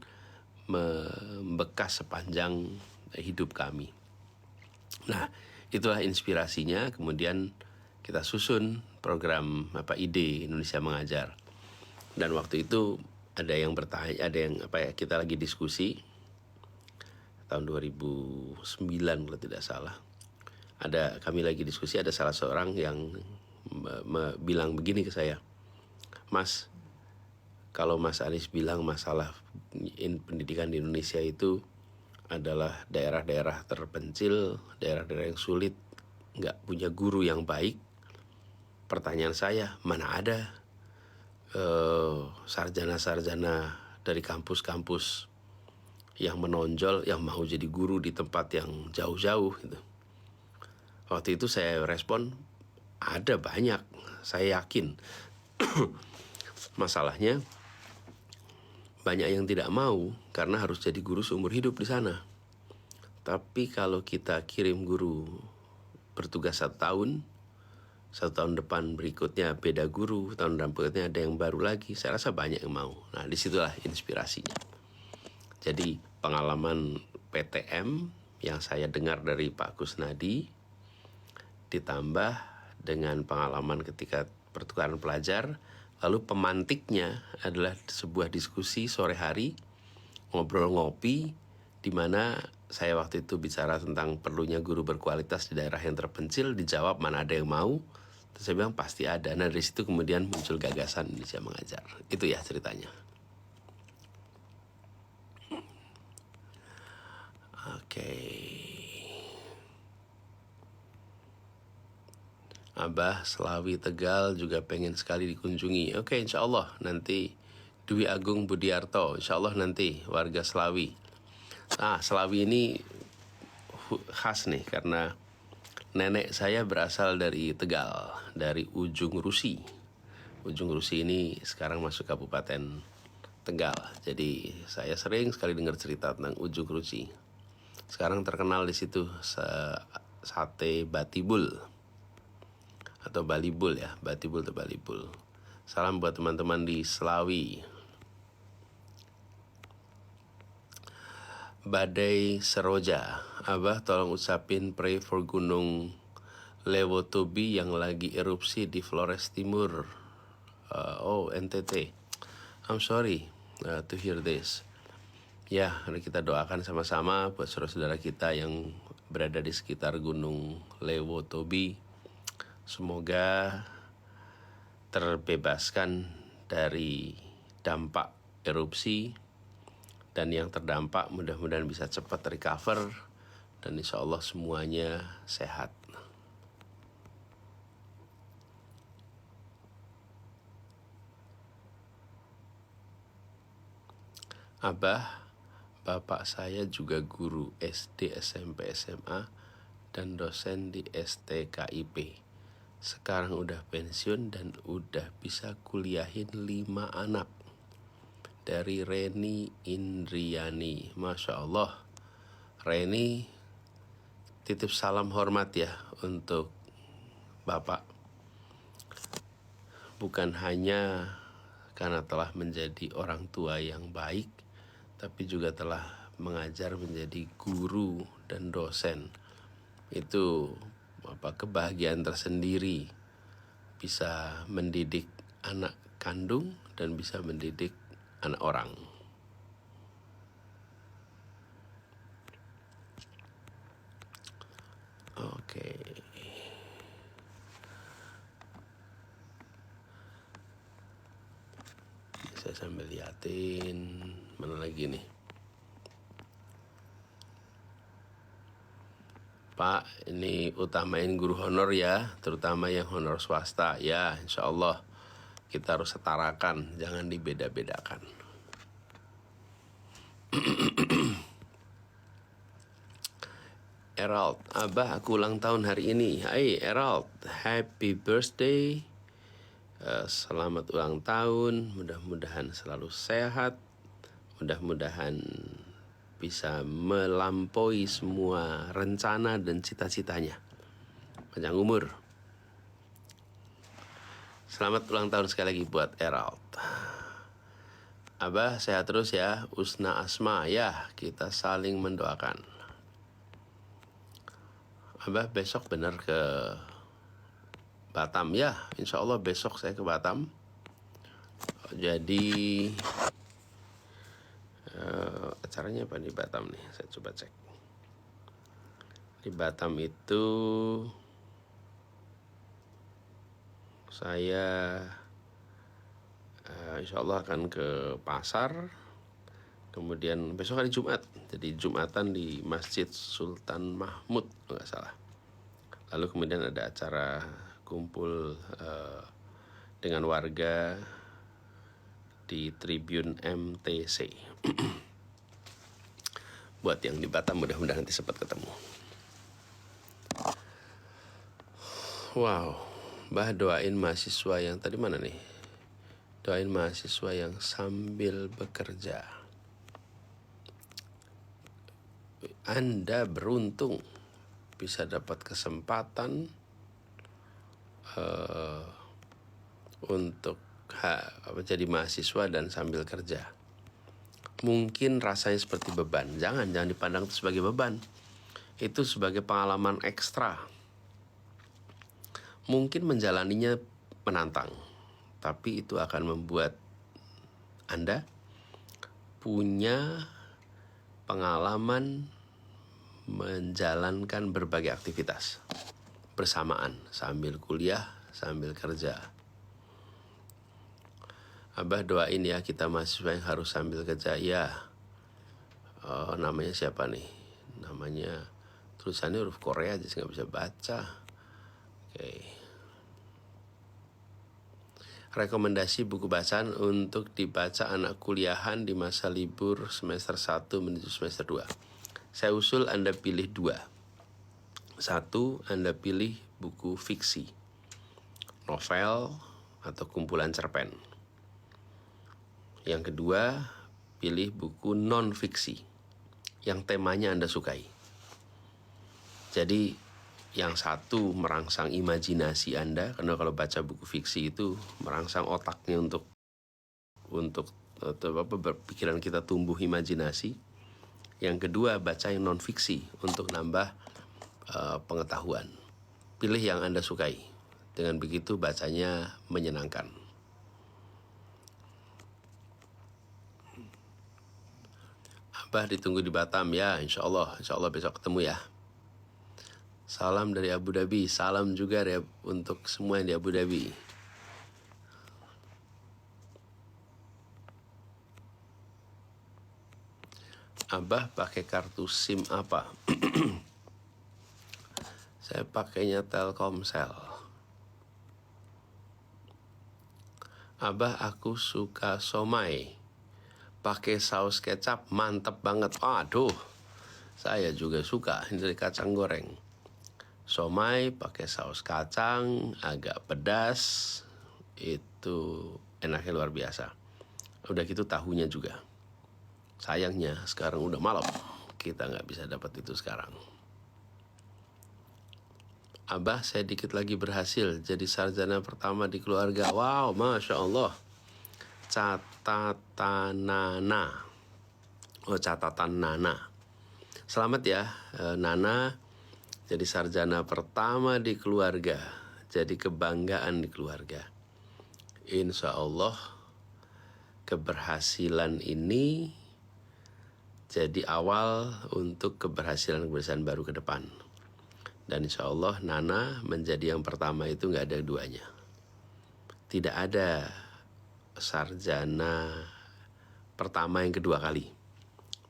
Speaker 1: membekas sepanjang hidup kami. Nah, itulah inspirasinya. Kemudian kita susun program ide Indonesia Mengajar. Dan waktu itu ada yang bertanya, kita lagi diskusi tahun 2009 kalau tidak salah. Kami lagi diskusi, ada salah seorang yang bilang begini ke saya, Mas, kalau Mas Anies bilang masalah pendidikan di Indonesia itu adalah daerah-daerah terpencil, daerah-daerah yang sulit, nggak punya guru yang baik. Pertanyaan saya, mana ada sarjana-sarjana dari kampus-kampus yang menonjol, yang mau jadi guru di tempat yang jauh-jauh gitu. Waktu itu saya respon, ada banyak, saya yakin. Masalahnya banyak yang tidak mau karena harus jadi guru seumur hidup di sana. Tapi kalau kita kirim guru bertugas 1 tahun, 1 tahun depan berikutnya beda guru, tahun berikutnya ada yang baru lagi, saya rasa banyak yang mau. Nah, disitulah inspirasinya. Jadi pengalaman PTM yang saya dengar dari Pak Kusnadi, ditambah dengan pengalaman ketika pertukaran pelajar, lalu pemantiknya adalah sebuah diskusi sore hari, ngobrol ngopi, di mana saya waktu itu bicara tentang perlunya guru berkualitas di daerah yang terpencil, dijawab mana ada yang mau. Terus saya bilang pasti ada. Nah dari situ kemudian muncul gagasan Indonesia Mengajar. Itu ya ceritanya. Oke. Abah Selawi Tegal juga pengen sekali dikunjungi. Oke, insya Allah nanti. Dwi Agung Budiarto, insya Allah nanti warga Selawi. Nah, Selawi ini khas nih karena nenek saya berasal dari Tegal, dari Ujung Rusi. Ujung Rusi ini sekarang masuk Kabupaten Tegal. Jadi saya sering sekali dengar cerita tentang Ujung Rusi. Sekarang terkenal di situ sate Batibul atau Balibul ya, Batibul atau Balibul. Salam buat teman-teman di Selawi. Badai Seroja, Abah tolong ucapin pray for gunung Lewotobi yang lagi erupsi di Flores Timur. NTT. I'm sorry to hear this. Ya, mari kita doakan sama-sama buat saudara-saudara kita yang berada di sekitar gunung Lewotobi. Semoga terbebaskan dari dampak erupsi, dan yang terdampak mudah-mudahan bisa cepat recover, dan insya Allah semuanya sehat. Abah, bapak saya juga guru SD, SMP, SMA, dan dosen di STKIP. Sekarang udah pensiun dan udah bisa kuliahin 5 anak. Dari Reni Indriani. Masya Allah. Reni, titip salam hormat ya untuk Bapak. Bukan hanya karena telah menjadi orang tua yang baik, tapi juga telah mengajar menjadi guru dan dosen. Itu kebahagiaan tersendiri, bisa mendidik anak kandung dan bisa mendidik anak orang. Oke. Saya sambil liatin mana lagi nih. Pak, ini utamain guru honor ya, terutama yang honor swasta ya, insya Allah kita harus setarakan, jangan dibeda-bedakan. Erald, Abah aku ulang tahun hari ini. Hai Erald, happy birthday. Selamat ulang tahun, mudah-mudahan selalu sehat, mudah-mudahan bisa melampaui semua rencana dan cita-citanya. Panjang umur. Selamat ulang tahun sekali lagi buat Erald. Abah sehat terus ya, Usna Asma ya, kita saling mendoakan. Abah besok benar ke Batam ya, insya Allah besok saya ke Batam. Jadi acaranya apa di Batam nih, saya coba cek. Di Batam itu saya insya Allah akan ke pasar. Kemudian besok hari Jumat, jadi Jumatan di Masjid Sultan Mahmud nggak salah. Lalu kemudian ada acara kumpul dengan warga di Tribun MTC. Buat yang di Batam mudah-mudahan nanti sempat ketemu. Wow, Bah doain mahasiswa yang tadi mana nih? Doain mahasiswa yang sambil bekerja. Anda beruntung bisa dapat kesempatan untuk jadi mahasiswa dan sambil kerja. mungkin rasanya seperti beban. Jangan dipandang itu sebagai beban. Itu sebagai pengalaman ekstra. Mungkin menjalaninya menantang, tapi itu akan membuat Anda punya pengalaman menjalankan berbagai aktivitas bersamaan, sambil kuliah, sambil kerja. Abah doain ya kita mahasiswa yang harus sambil kerja. Ya, namanya siapa nih? Namanya tulisannya huruf Korea aja nggak bisa baca. Oke. Rekomendasi buku bacaan untuk dibaca anak kuliahan di masa libur semester 1 menuju semester 2. Saya usul Anda pilih 2. 1, Anda pilih buku fiksi, novel atau kumpulan cerpen. Yang kedua, pilih buku non-fiksi yang temanya Anda sukai. Jadi yang satu merangsang imajinasi Anda, karena kalau baca buku fiksi itu merangsang otaknya untuk pikiran kita tumbuh imajinasi. Yang kedua, baca yang non-fiksi untuk nambah pengetahuan. Pilih yang Anda sukai. Dengan begitu bacanya menyenangkan. Abah ditunggu di Batam ya, insya Allah besok ketemu ya. Salam dari Abu Dhabi, salam juga ya untuk semua yang di Abu Dhabi. Abah pakai kartu SIM apa? Saya pakainya Telkomsel. Abah, aku suka somai pakai saus kecap, mantep banget. Aduh, saya juga suka dari kacang goreng. Somai pakai saus kacang, agak pedas, itu enaknya luar biasa. Udah gitu tahunya juga. Sayangnya sekarang udah malam, kita nggak bisa dapat itu sekarang. Abah, saya dikit lagi berhasil jadi sarjana pertama di keluarga. Wow, Masya Allah. Catatan Nana. Selamat ya, Nana. Jadi sarjana pertama di keluarga. Jadi kebanggaan di keluarga. Insya Allah keberhasilan ini jadi awal untuk keberhasilan baru ke depan. Dan insya Allah Nana menjadi yang pertama itu nggak ada duanya. Tidak ada sarjana pertama yang kedua kali.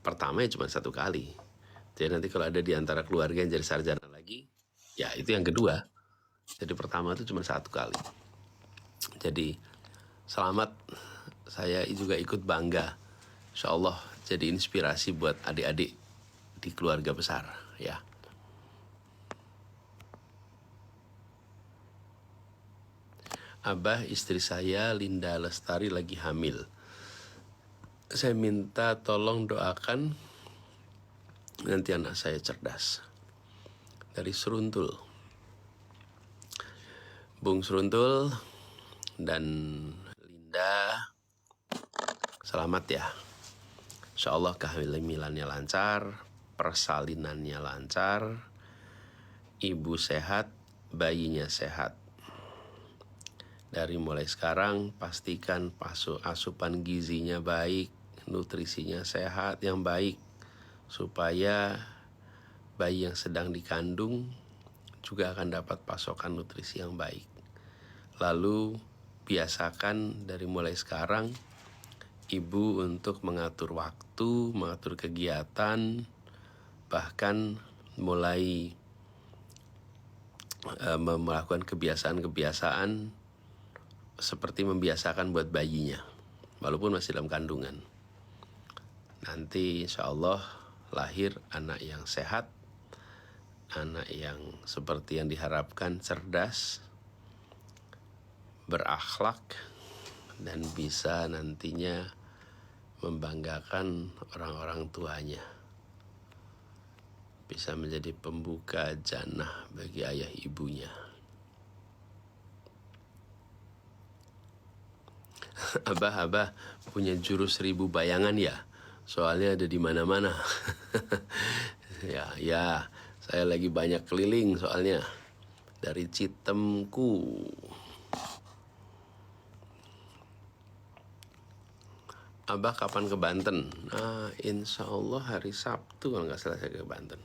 Speaker 1: Pertama ya cuma 1 kali. Jadi nanti kalau ada di antara keluarga yang jadi sarjana lagi, ya itu yang kedua. Jadi pertama itu cuma 1 kali. Jadi selamat, saya juga ikut bangga. Insya Allah jadi inspirasi buat adik-adik di keluarga besar ya. Abah, istri saya Linda Lestari lagi hamil. Saya minta tolong doakan nanti anak saya cerdas. Dari Seruntul. Bung Seruntul dan Linda, selamat ya. Insya Allah kehamilannya lancar, persalinannya lancar, ibu sehat, bayinya sehat. Dari mulai sekarang pastikan asupan gizinya baik, nutrisinya sehat yang baik, supaya bayi yang sedang dikandung juga akan dapat pasokan nutrisi yang baik. Lalu biasakan dari mulai sekarang ibu untuk mengatur waktu, mengatur kegiatan, bahkan mulai melakukan kebiasaan-kebiasaan seperti membiasakan buat bayinya, walaupun masih dalam kandungan. Nanti insya Allah lahir anak yang sehat, anak yang seperti yang diharapkan, cerdas, berakhlak, dan bisa nantinya membanggakan orang-orang tuanya. Bisa menjadi pembuka jannah bagi ayah ibunya. Abah punya jurus 1000 bayangan ya? soalnya ada di mana-mana. Ya, saya lagi banyak keliling soalnya dari Citemku. Abah kapan ke Banten? Nah, insya Allah hari Sabtu kalau nggak salah saya ke Banten.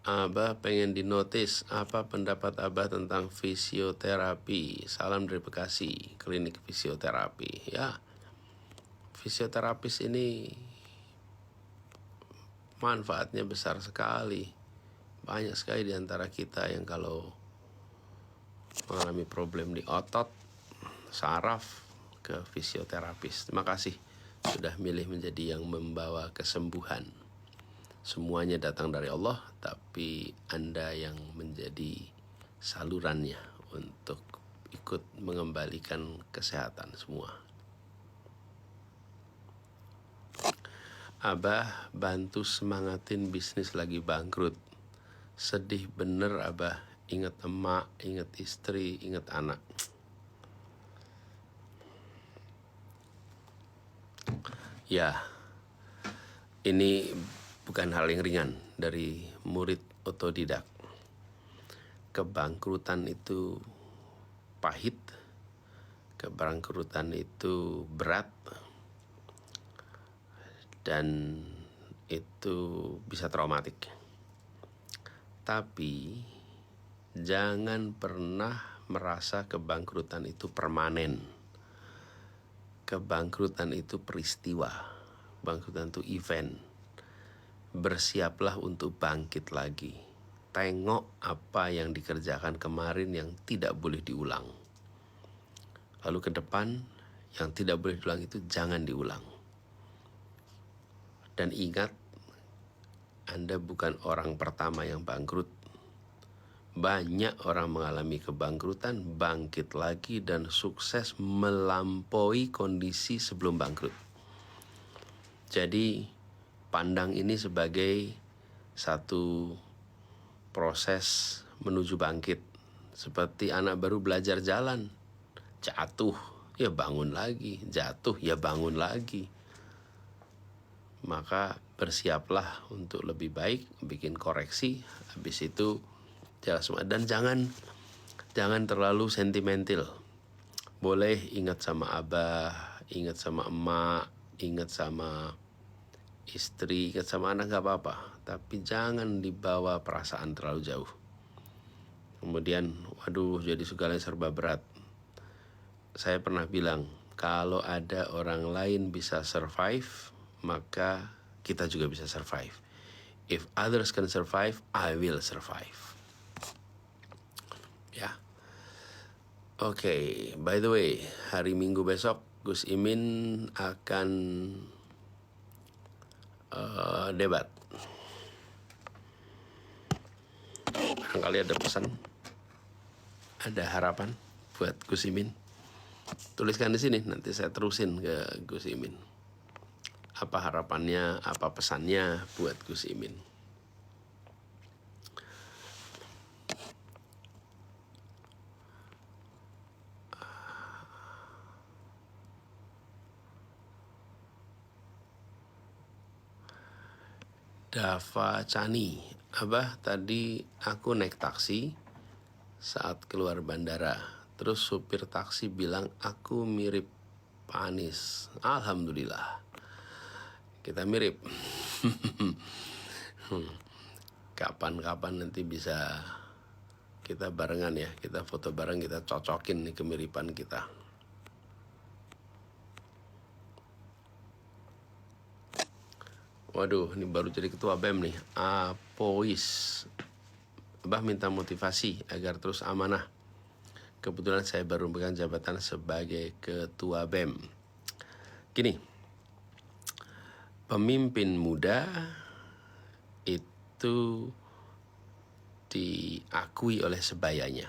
Speaker 1: Abah pengen dinotis, apa pendapat Abah tentang fisioterapi? Salam dari Bekasi, klinik fisioterapi. Ya, fisioterapis ini manfaatnya besar sekali. Banyak sekali di antara kita yang kalau mengalami problem di otot, saraf, ke fisioterapis. Terima kasih sudah milih menjadi yang membawa kesembuhan. Semuanya datang dari Allah, tapi Anda yang menjadi salurannya untuk ikut mengembalikan kesehatan semua. Abah bantu semangatin bisnis lagi bangkrut. Sedih bener Abah, ingat emak, ingat istri, ingat anak. Ya, ini bukan hal yang ringan dari murid otodidak. Kebangkrutan itu pahit, kebangkrutan itu berat, dan itu bisa traumatik. Tapi jangan pernah merasa kebangkrutan itu permanen. Kebangkrutan itu peristiwa, bangkrutan itu event. Bersiaplah untuk bangkit lagi. Tengok apa yang dikerjakan kemarin yang tidak boleh diulang. Lalu ke depan, yang tidak boleh diulang itu jangan diulang. Dan ingat, Anda bukan orang pertama yang bangkrut. Banyak orang mengalami kebangkrutan, bangkit lagi, dan sukses melampaui kondisi sebelum bangkrut. Jadi, pandang ini sebagai satu proses menuju bangkit. Seperti anak baru belajar jalan. Jatuh, ya bangun lagi. Jatuh, ya bangun lagi. Maka bersiaplah untuk lebih baik, bikin koreksi. Habis itu jalan semua. Dan jangan terlalu sentimental. Boleh ingat sama abah, ingat sama emak, ingat sama istri, ingat sama anak, gak apa-apa. Tapi jangan dibawa perasaan terlalu jauh. Kemudian, waduh, jadi segalanya serba berat. Saya pernah bilang, kalau ada orang lain bisa survive, maka kita juga bisa survive. If others can survive, I will survive. Ya. Oke, by the way, hari Minggu besok Gus Imin akan debat. Barangkali ada pesan, ada harapan buat Gus Imin. Tuliskan di sini, nanti saya terusin ke Gus Imin. Apa harapannya, apa pesannya buat Gus Imin. Dava Chani, Abah tadi aku naik taksi saat keluar bandara. Terus supir taksi bilang aku mirip Pak Anies. Alhamdulillah, kita mirip. Kapan-kapan nanti bisa kita barengan ya, kita foto bareng, kita cocokin nih kemiripan kita. Waduh, ini baru jadi ketua BEM nih, Apois. Abah minta motivasi agar terus amanah. Kebetulan saya baru memegang jabatan sebagai ketua BEM. Gini, pemimpin muda itu diakui oleh sebayanya.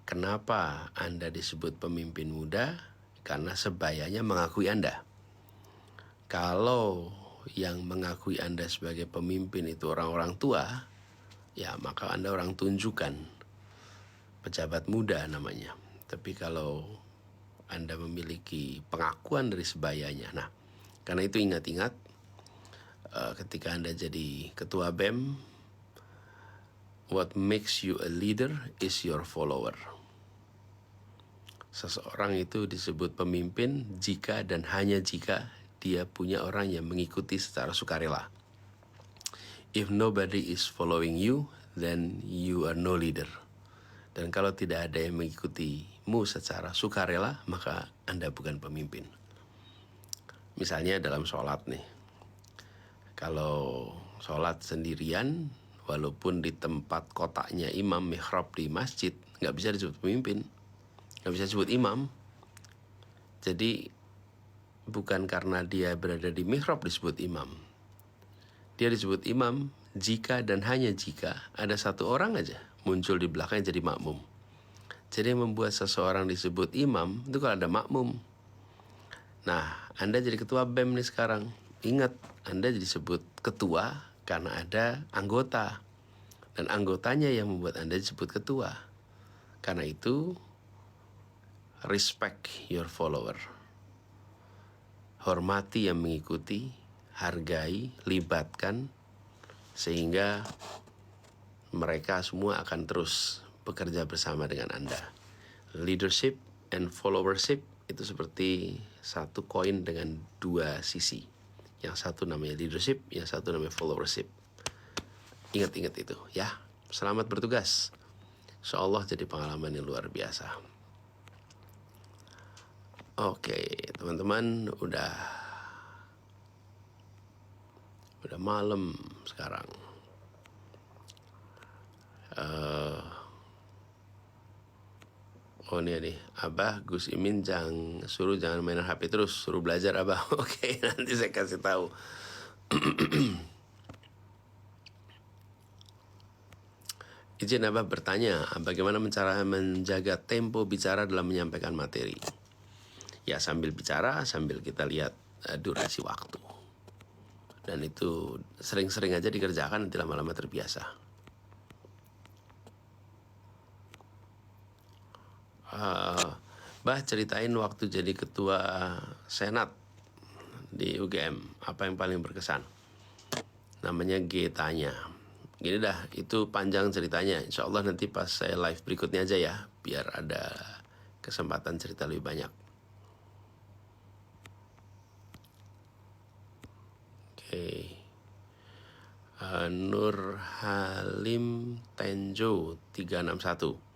Speaker 1: Kenapa Anda disebut pemimpin muda? Karena sebayanya mengakui Anda. Kalau yang mengakui Anda sebagai pemimpin itu orang-orang tua, ya maka Anda orang tunjukkan. pejabat muda namanya. Tapi kalau Anda memiliki pengakuan dari sebayanya, nah karena itu ingat-ingat ketika Anda jadi ketua BEM, what makes you a leader is your follower. Seseorang itu disebut pemimpin jika dan hanya jika dia punya orang yang mengikuti secara sukarela. If nobody is following you, then you are no leader. Dan kalau tidak ada yang mengikutimu secara sukarela, maka Anda bukan pemimpin. Misalnya dalam sholat nih, kalau sholat sendirian, walaupun di tempat kotaknya imam mihrab di masjid, nggak bisa disebut pemimpin, nggak bisa disebut imam. Jadi bukan karena dia berada di mihrab disebut imam. Dia disebut imam jika dan hanya jika ada satu orang aja muncul di belakangnya jadi makmum. Jadi yang membuat seseorang disebut imam itu kalau ada makmum. Nah, Anda jadi ketua BEM nih sekarang. Ingat, Anda disebut ketua karena ada anggota. Dan anggotanya yang membuat Anda disebut ketua. Karena itu, respect your follower. Hormati yang mengikuti, hargai, libatkan, sehingga mereka semua akan terus bekerja bersama dengan Anda. Leadership and followership itu seperti satu koin dengan dua sisi. Yang satu namanya leadership, yang satu namanya followership. Ingat-ingat itu ya. Selamat bertugas. Insyaallah jadi pengalaman yang luar biasa. Oke, teman-teman, udah malam sekarang. Oh ini Abah, Gus Imin jangan mainan HP terus, suruh belajar Abah. Oke, nanti saya kasih tahu. Izin Abah bertanya, bagaimana cara menjaga tempo bicara dalam menyampaikan materi? Ya sambil bicara, sambil kita lihat durasi waktu. Dan itu sering-sering aja dikerjakan, nanti lama-lama terbiasa. Bah, ceritain waktu jadi ketua senat di UGM, apa yang paling berkesan? Namanya G Tanya. Gini dah, itu panjang ceritanya. Insya Allah nanti pas saya live berikutnya aja ya, biar ada kesempatan cerita lebih banyak. Oke. Nur Halim Tenjo 361.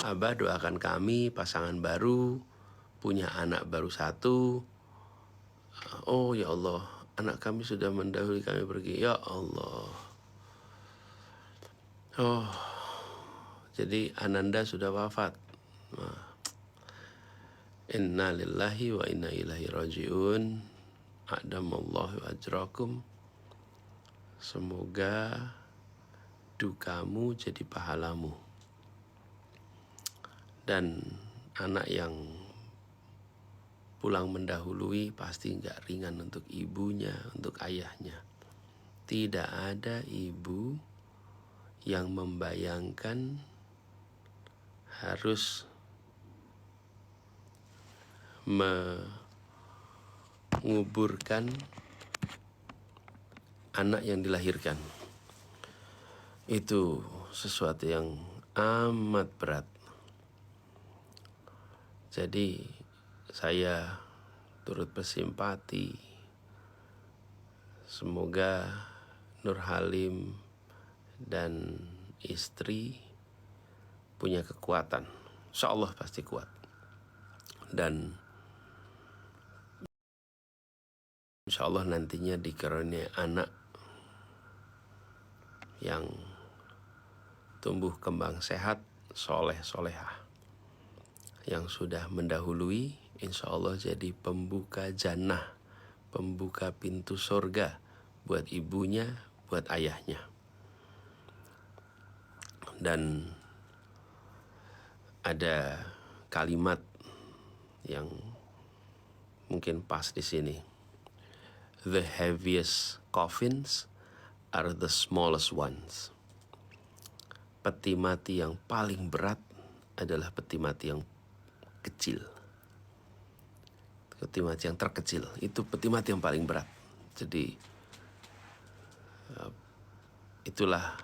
Speaker 1: Abah doakan kami pasangan baru, punya anak baru 1. Oh ya Allah, anak kami sudah mendahului kami pergi. Ya Allah. Oh, jadi Ananda sudah wafat. Inna lillahi wa inna ilaihi raji'un. Adamallahu ajrakum. Semoga dukamu jadi pahalamu. Dan anak yang pulang mendahului pasti nggak ringan untuk ibunya, untuk ayahnya. Tidak ada ibu yang membayangkan harus menguburkan anak yang dilahirkan. Itu sesuatu yang amat berat. Jadi saya turut bersimpati. Semoga Nur Halim dan istri punya kekuatan. Insyaallah pasti kuat. Dan insyaallah nantinya dikaruniai anak yang tumbuh kembang sehat, soleh-solehah. Yang sudah mendahului, insya Allah jadi pembuka jannah, pembuka pintu surga buat ibunya, buat ayahnya. Dan ada kalimat yang mungkin pas di sini. The heaviest coffins are the smallest ones. Peti mati yang paling berat adalah peti mati yang kecil. Peti mati yang terkecil, itu peti mati yang paling berat. Jadi itulah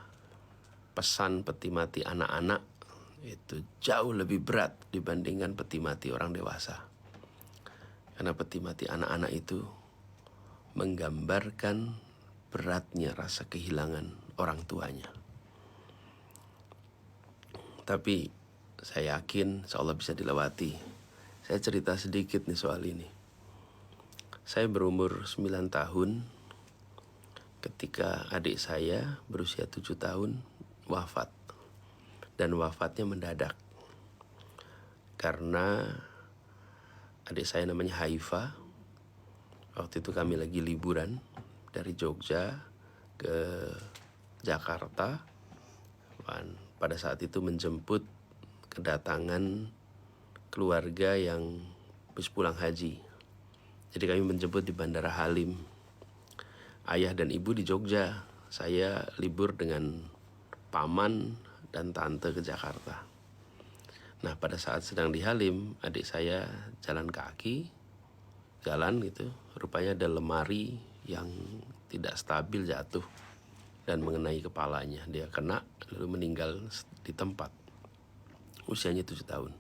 Speaker 1: pesan peti mati anak-anak, itu jauh lebih berat dibandingkan peti mati orang dewasa. Karena peti mati anak-anak itu menggambarkan beratnya rasa kehilangan orang tuanya. Tapi saya yakin insyaallah bisa dilewati. Saya cerita sedikit nih soal ini. Saya berumur 9 tahun ketika adik saya berusia 7 tahun wafat. Dan wafatnya mendadak. Karena adik saya namanya Haifa. Waktu itu kami lagi liburan dari Jogja ke Jakarta. Dan pada saat itu menjemput kedatangan keluarga yang habis pulang haji. Jadi kami menjemput di Bandara Halim. Ayah dan ibu di Jogja. Saya libur dengan paman dan tante ke Jakarta. Nah, pada saat sedang di Halim, adik saya jalan kaki, jalan gitu. Rupanya ada lemari yang tidak stabil jatuh dan mengenai kepalanya. Dia kena lalu meninggal di tempat. Usianya 7 tahun.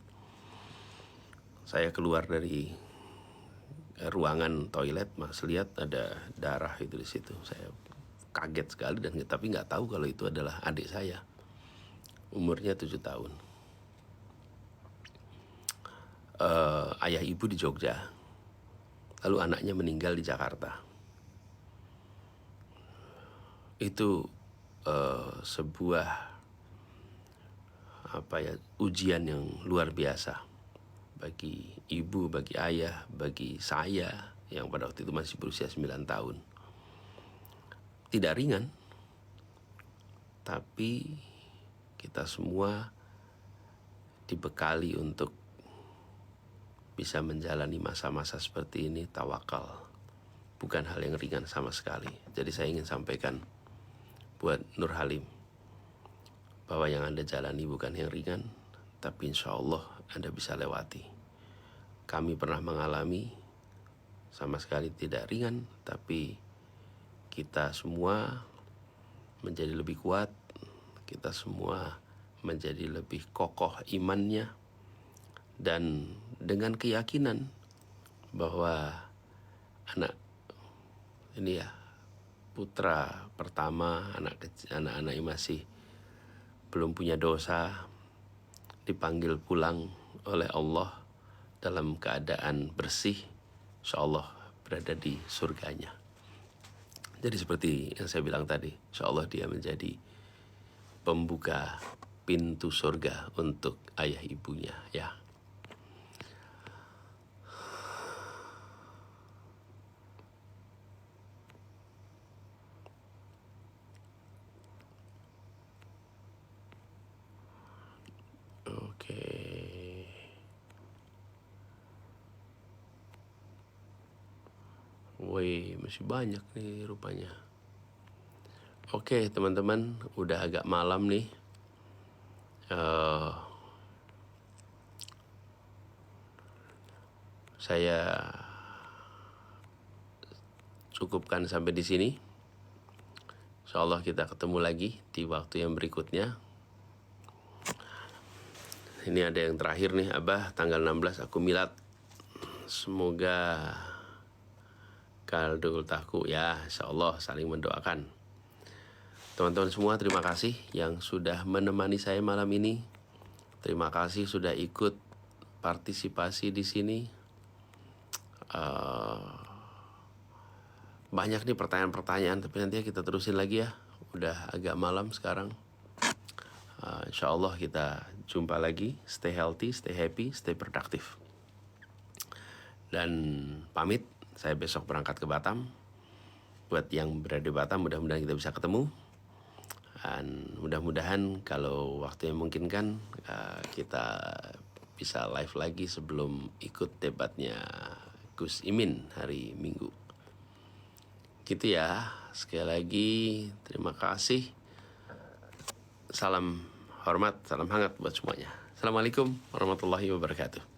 Speaker 1: Saya keluar dari ruangan toilet, mas lihat ada darah itu di situ. Saya kaget sekali dan tapi nggak tahu kalau itu adalah adik saya. Umurnya 7 tahun. Ayah ibu di Jogja. Lalu anaknya meninggal di Jakarta. Itu sebuah ujian yang luar biasa bagi ibu, bagi ayah, bagi saya yang pada waktu itu masih berusia 9 tahun. Tidak ringan, tapi kita semua dibekali untuk bisa menjalani masa-masa seperti ini. Tawakal bukan hal yang ringan sama sekali. Jadi saya ingin sampaikan buat Nur Halim bahwa yang Anda jalani bukan yang ringan, tapi insya Allah Anda bisa lewati. Kami pernah mengalami, sama sekali tidak ringan, tapi kita semua menjadi lebih kuat, kita semua menjadi lebih kokoh imannya, dan dengan keyakinan bahwa ini ya, putra pertama, anak-anak yang masih belum punya dosa, dipanggil pulang oleh Allah dalam keadaan bersih, insyaallah berada di surganya. Jadi seperti yang saya bilang tadi, insyaallah dia menjadi pembuka pintu surga untuk ayah ibunya, ya. Oke. Woi, masih banyak nih rupanya. Oke, teman-teman, udah agak malam nih. Saya cukupkan sampai di sini. Insyaallah kita ketemu lagi di waktu yang berikutnya. Ini ada yang terakhir nih, Abah, tanggal 16 aku milad. Semoga kaldul taku, ya, insyaallah saling mendoakan. Teman-teman semua, terima kasih yang sudah menemani saya malam ini. Terima kasih sudah ikut partisipasi di sini. Banyak nih pertanyaan-pertanyaan, tapi nanti kita terusin lagi ya. Udah agak malam sekarang. Insyaallah kita jumpa lagi. Stay healthy, stay happy, stay productive. Dan pamit, saya besok berangkat ke Batam. Buat yang berada di Batam, mudah-mudahan kita bisa ketemu. Dan mudah-mudahan kalau waktu yang memungkinkan, kita bisa live lagi sebelum ikut debatnya Gus Imin hari Minggu. Gitu ya. Sekali lagi terima kasih. Salam hormat, salam hangat buat semuanya. Assalamualaikum warahmatullahi wabarakatuh.